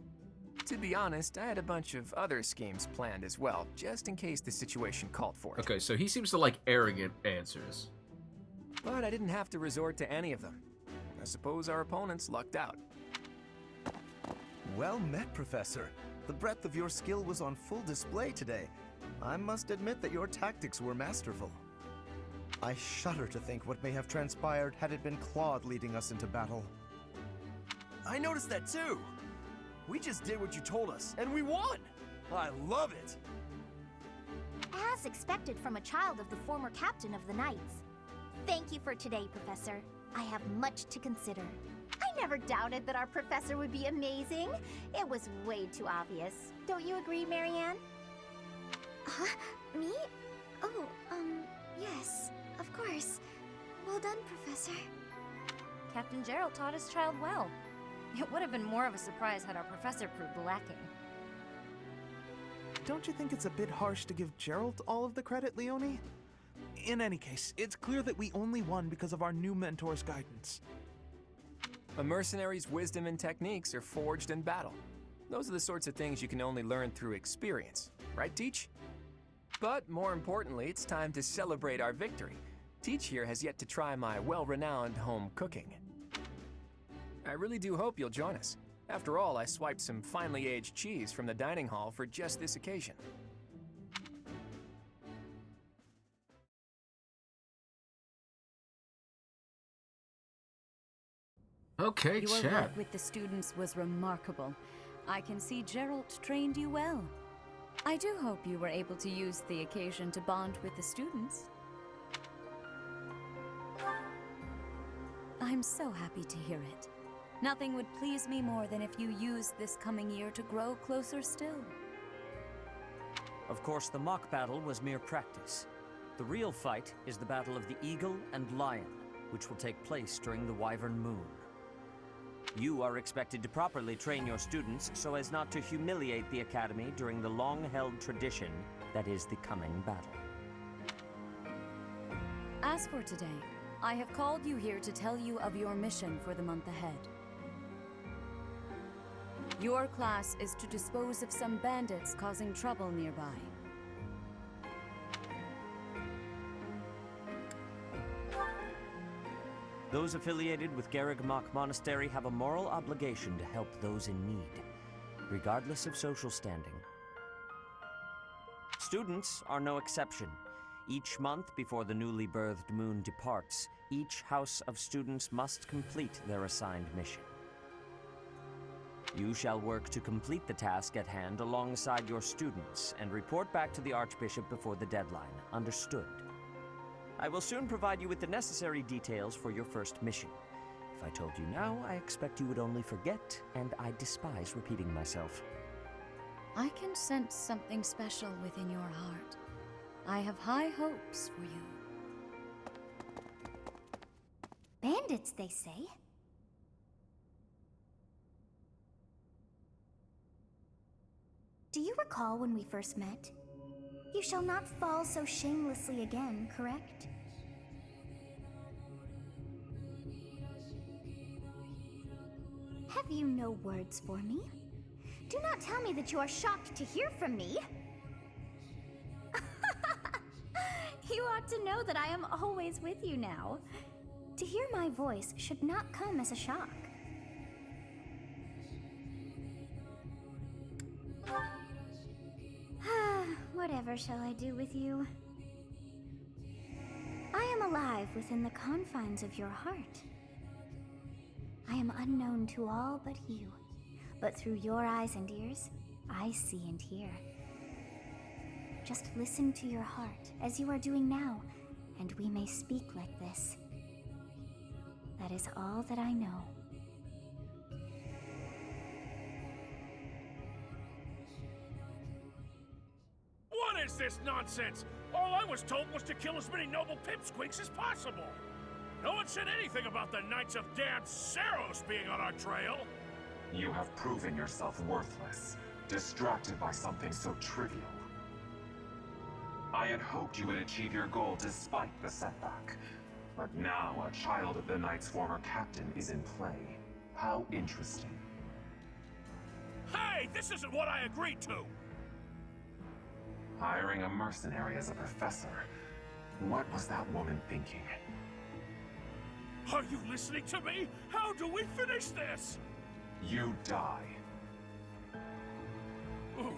To be honest, I had a bunch of other schemes planned as well, just in case the situation called for it. Okay, so he seems to like arrogant answers. But I didn't have to resort to any of them. I suppose our opponents lucked out. Well met, Professor. The breadth of your skill was on full display today. I must admit that your tactics were masterful. I shudder to think what may have transpired had it been Claude leading us into battle. I noticed that too. We just did what you told us, and we won! I love it! As expected from a child of the former captain of the Knights. Thank you for today, Professor. I have much to consider. I never doubted that our professor would be amazing. It was way too obvious. Don't you agree, Marianne? Huh? Me? Oh, yes, of course. Well done, Professor. Captain Gerald taught his child well. It would have been more of a surprise had our professor proved lacking. Don't you think it's a bit harsh to give Gerald all of the credit, Leonie? In any case, it's clear that we only won because of our new mentor's guidance. A mercenary's wisdom and techniques are forged in battle. Those are the sorts of things you can only learn through experience. Right, Teach? But more importantly, it's time to celebrate our victory. Teach here has yet to try my well-renowned home cooking. I really do hope you'll join us. After all, I swiped some finely aged cheese from the dining hall for just this occasion. Okay, Your chat. work with the students was remarkable. I can see Gerald trained you well. I do hope you were able to use the occasion to bond with the students. I'm so happy to hear it. Nothing would please me more than if you used this coming year to grow closer still. Of course, the mock battle was mere practice. The real fight is the Battle of the Eagle and Lion, which will take place during the Wyvern Moon. You are expected to properly train your students so as not to humiliate the Academy during the long-held tradition that is the coming battle. As for today, I have called you here to tell you of your mission for the month ahead. Your class is to dispose of some bandits causing trouble nearby. Those affiliated with Garrigmach Monastery have a moral obligation to help those in need, regardless of social standing. Students are no exception. Each month before the newly birthed moon departs, each house of students must complete their assigned mission. You shall work to complete the task at hand alongside your students and report back to the Archbishop before the deadline. Understood? I will soon provide you with the necessary details for your first mission. If I told you now, I expect you would only forget, and I despise repeating myself. I can sense something special within your heart. I have high hopes for you. Bandits, they say? Do you recall when we first met? You shall not fall so shamelessly again, correct? Have you no words for me? Do not tell me that you are shocked to hear from me. You ought to know that I am always with you now. To hear my voice should not come as a shock. Whatever shall I do with you? I am alive within the confines of your heart. I am unknown to all but you, but through your eyes and ears, I see and hear. Just listen to your heart, as you are doing now, and we may speak like this. That is all that I know. What is this nonsense? All I was told was to kill as many noble pipsqueaks as possible. No one said anything about the Knights of Damned Seros being on our trail. You have proven yourself worthless, distracted by something so trivial. I had hoped you would achieve your goal despite the setback. But now a child of the Knight's former captain is in play. How interesting. Hey, this isn't what I agreed to! Hiring a mercenary as a professor. What was that woman thinking? Are you listening to me? How do we finish this? You die.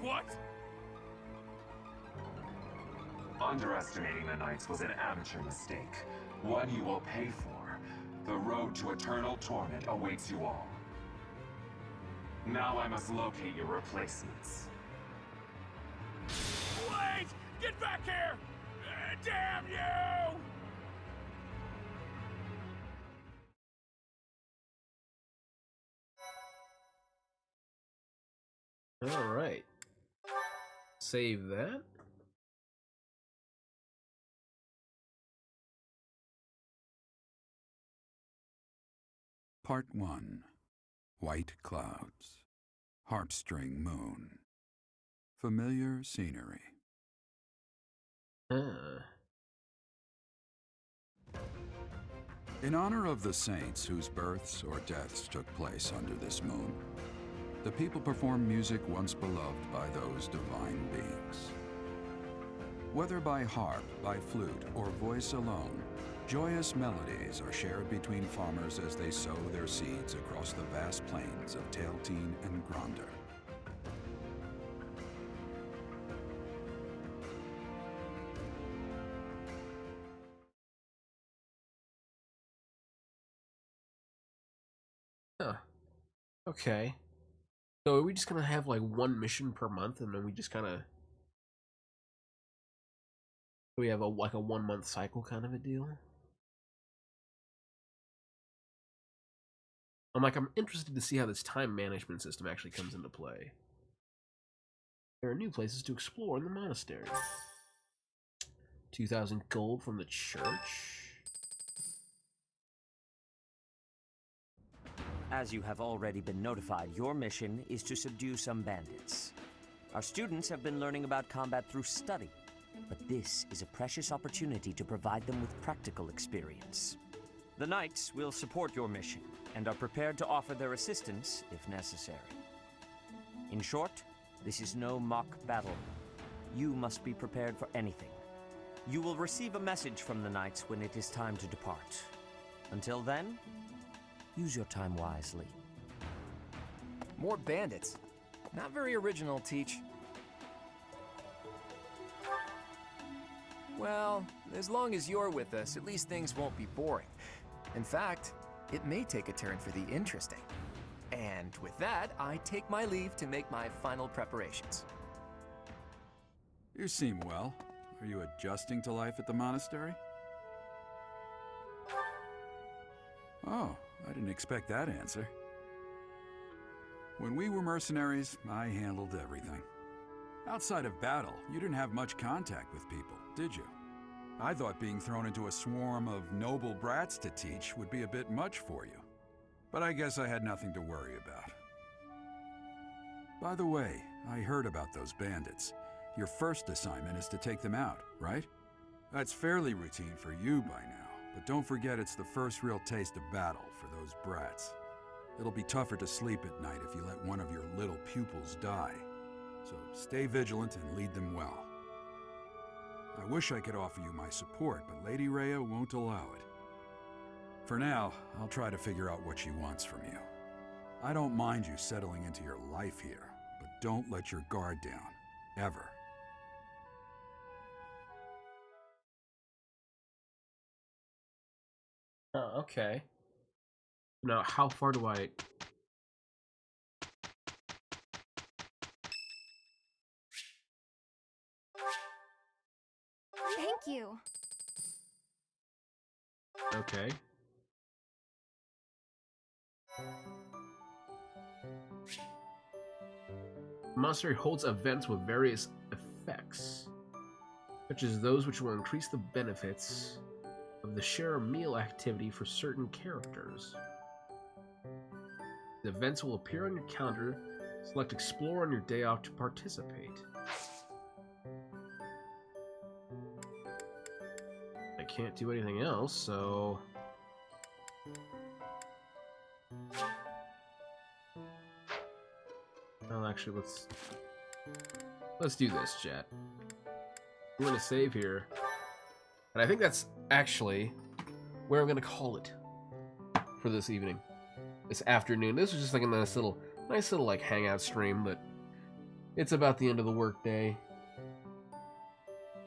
What? Underestimating the Knights was an amateur mistake. One you will pay for. The road to eternal torment awaits you all. Now I must locate your replacements. Wait! Get back here! Damn you! All right. Save that. Part 1. White Clouds. Harpstring Moon. Familiar scenery. In honor of the saints whose births or deaths took place under this moon, the people perform music once beloved by those divine beings. Whether by harp, by flute, or voice alone, joyous melodies are shared between farmers as they sow their seeds across the vast plains of Tailteen and Gronder. Huh. Okay. So are we just gonna have like one mission per month, and then we just kind of we have a like a 1 month cycle kind of a deal? I'm interested to see how this time management system actually comes into play. There are new places to explore in the monastery. 2,000 gold from the church. As you have already been notified, your mission is to subdue some bandits. Our students have been learning about combat through study, but this is a precious opportunity to provide them with practical experience. The Knights will support your mission and are prepared to offer their assistance if necessary. In short, this is no mock battle. You must be prepared for anything. You will receive a message from the Knights when it is time to depart. Until then, use your time wisely. More bandits. Not very original, Teach. Well, as long as you're with us, at least things won't be boring. In fact, it may take a turn for the interesting. And with that, I take my leave to make my final preparations. You seem well. Are you adjusting to life at the monastery? Oh, I didn't expect that answer. When we were mercenaries, I handled everything. Outside of battle, you didn't have much contact with people, did you? I thought being thrown into a swarm of noble brats to teach would be a bit much for you. But I guess I had nothing to worry about. By the way, I heard about those bandits. Your first assignment is to take them out, right? That's fairly routine for you by now, but don't forget it's the first real taste of battle for those brats. It'll be tougher to sleep at night if you let one of your little pupils die. So stay vigilant and lead them well. I wish I could offer you my support, but Lady Rhea won't allow it. For now, I'll try to figure out what she wants from you. I don't mind you settling into your life here, but don't let your guard down. Ever. Oh, okay. Now, how far do I... Thank you. Okay. Monastery holds events with various effects, such as those which will increase the benefits of the share a meal activity for certain characters. The events will appear on your calendar. Select Explore on your day off to participate. I can't do anything else, so... Well, actually, let's do this, chat. I'm gonna save here, and I think that's actually where I'm gonna call it for this evening, this afternoon. This was just like a nice little like hangout stream, but it's about the end of the workday.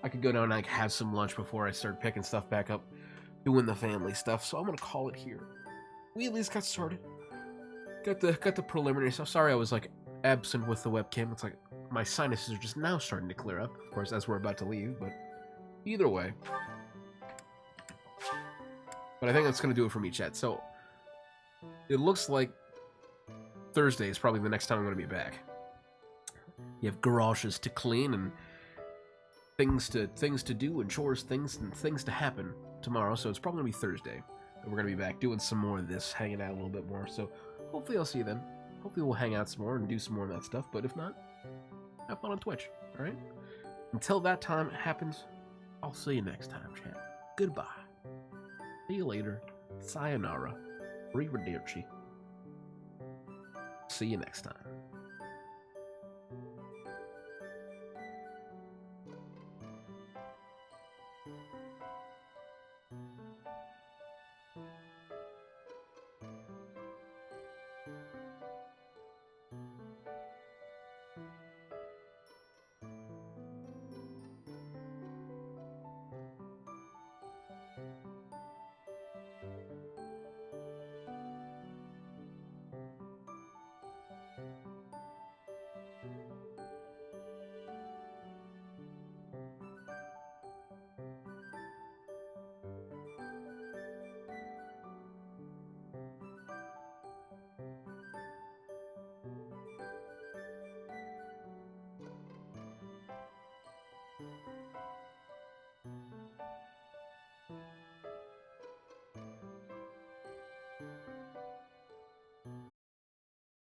I could go down and like have some lunch before I start picking stuff back up, doing the family stuff. So I'm gonna call it here. We at least got started. Got the preliminary stuff. Sorry, I was like absent with the webcam. It's like my sinuses are just now starting to clear up, of course, as we're about to leave, but either way. But I think that's going to do it for me, chat. So it looks like Thursday is probably the next time I'm going to be back. You have garages to clean and things to do and chores, things to happen tomorrow, so it's probably going to be Thursday that we're going to be back doing some more of this, hanging out a little bit more. So hopefully I'll see you then. Hopefully we'll hang out some more and do some more of that stuff, but if not, have fun on Twitch, alright? Until that time happens, I'll see you next time, chat. Goodbye. See you later. Sayonara. Arrivederci. See you next time.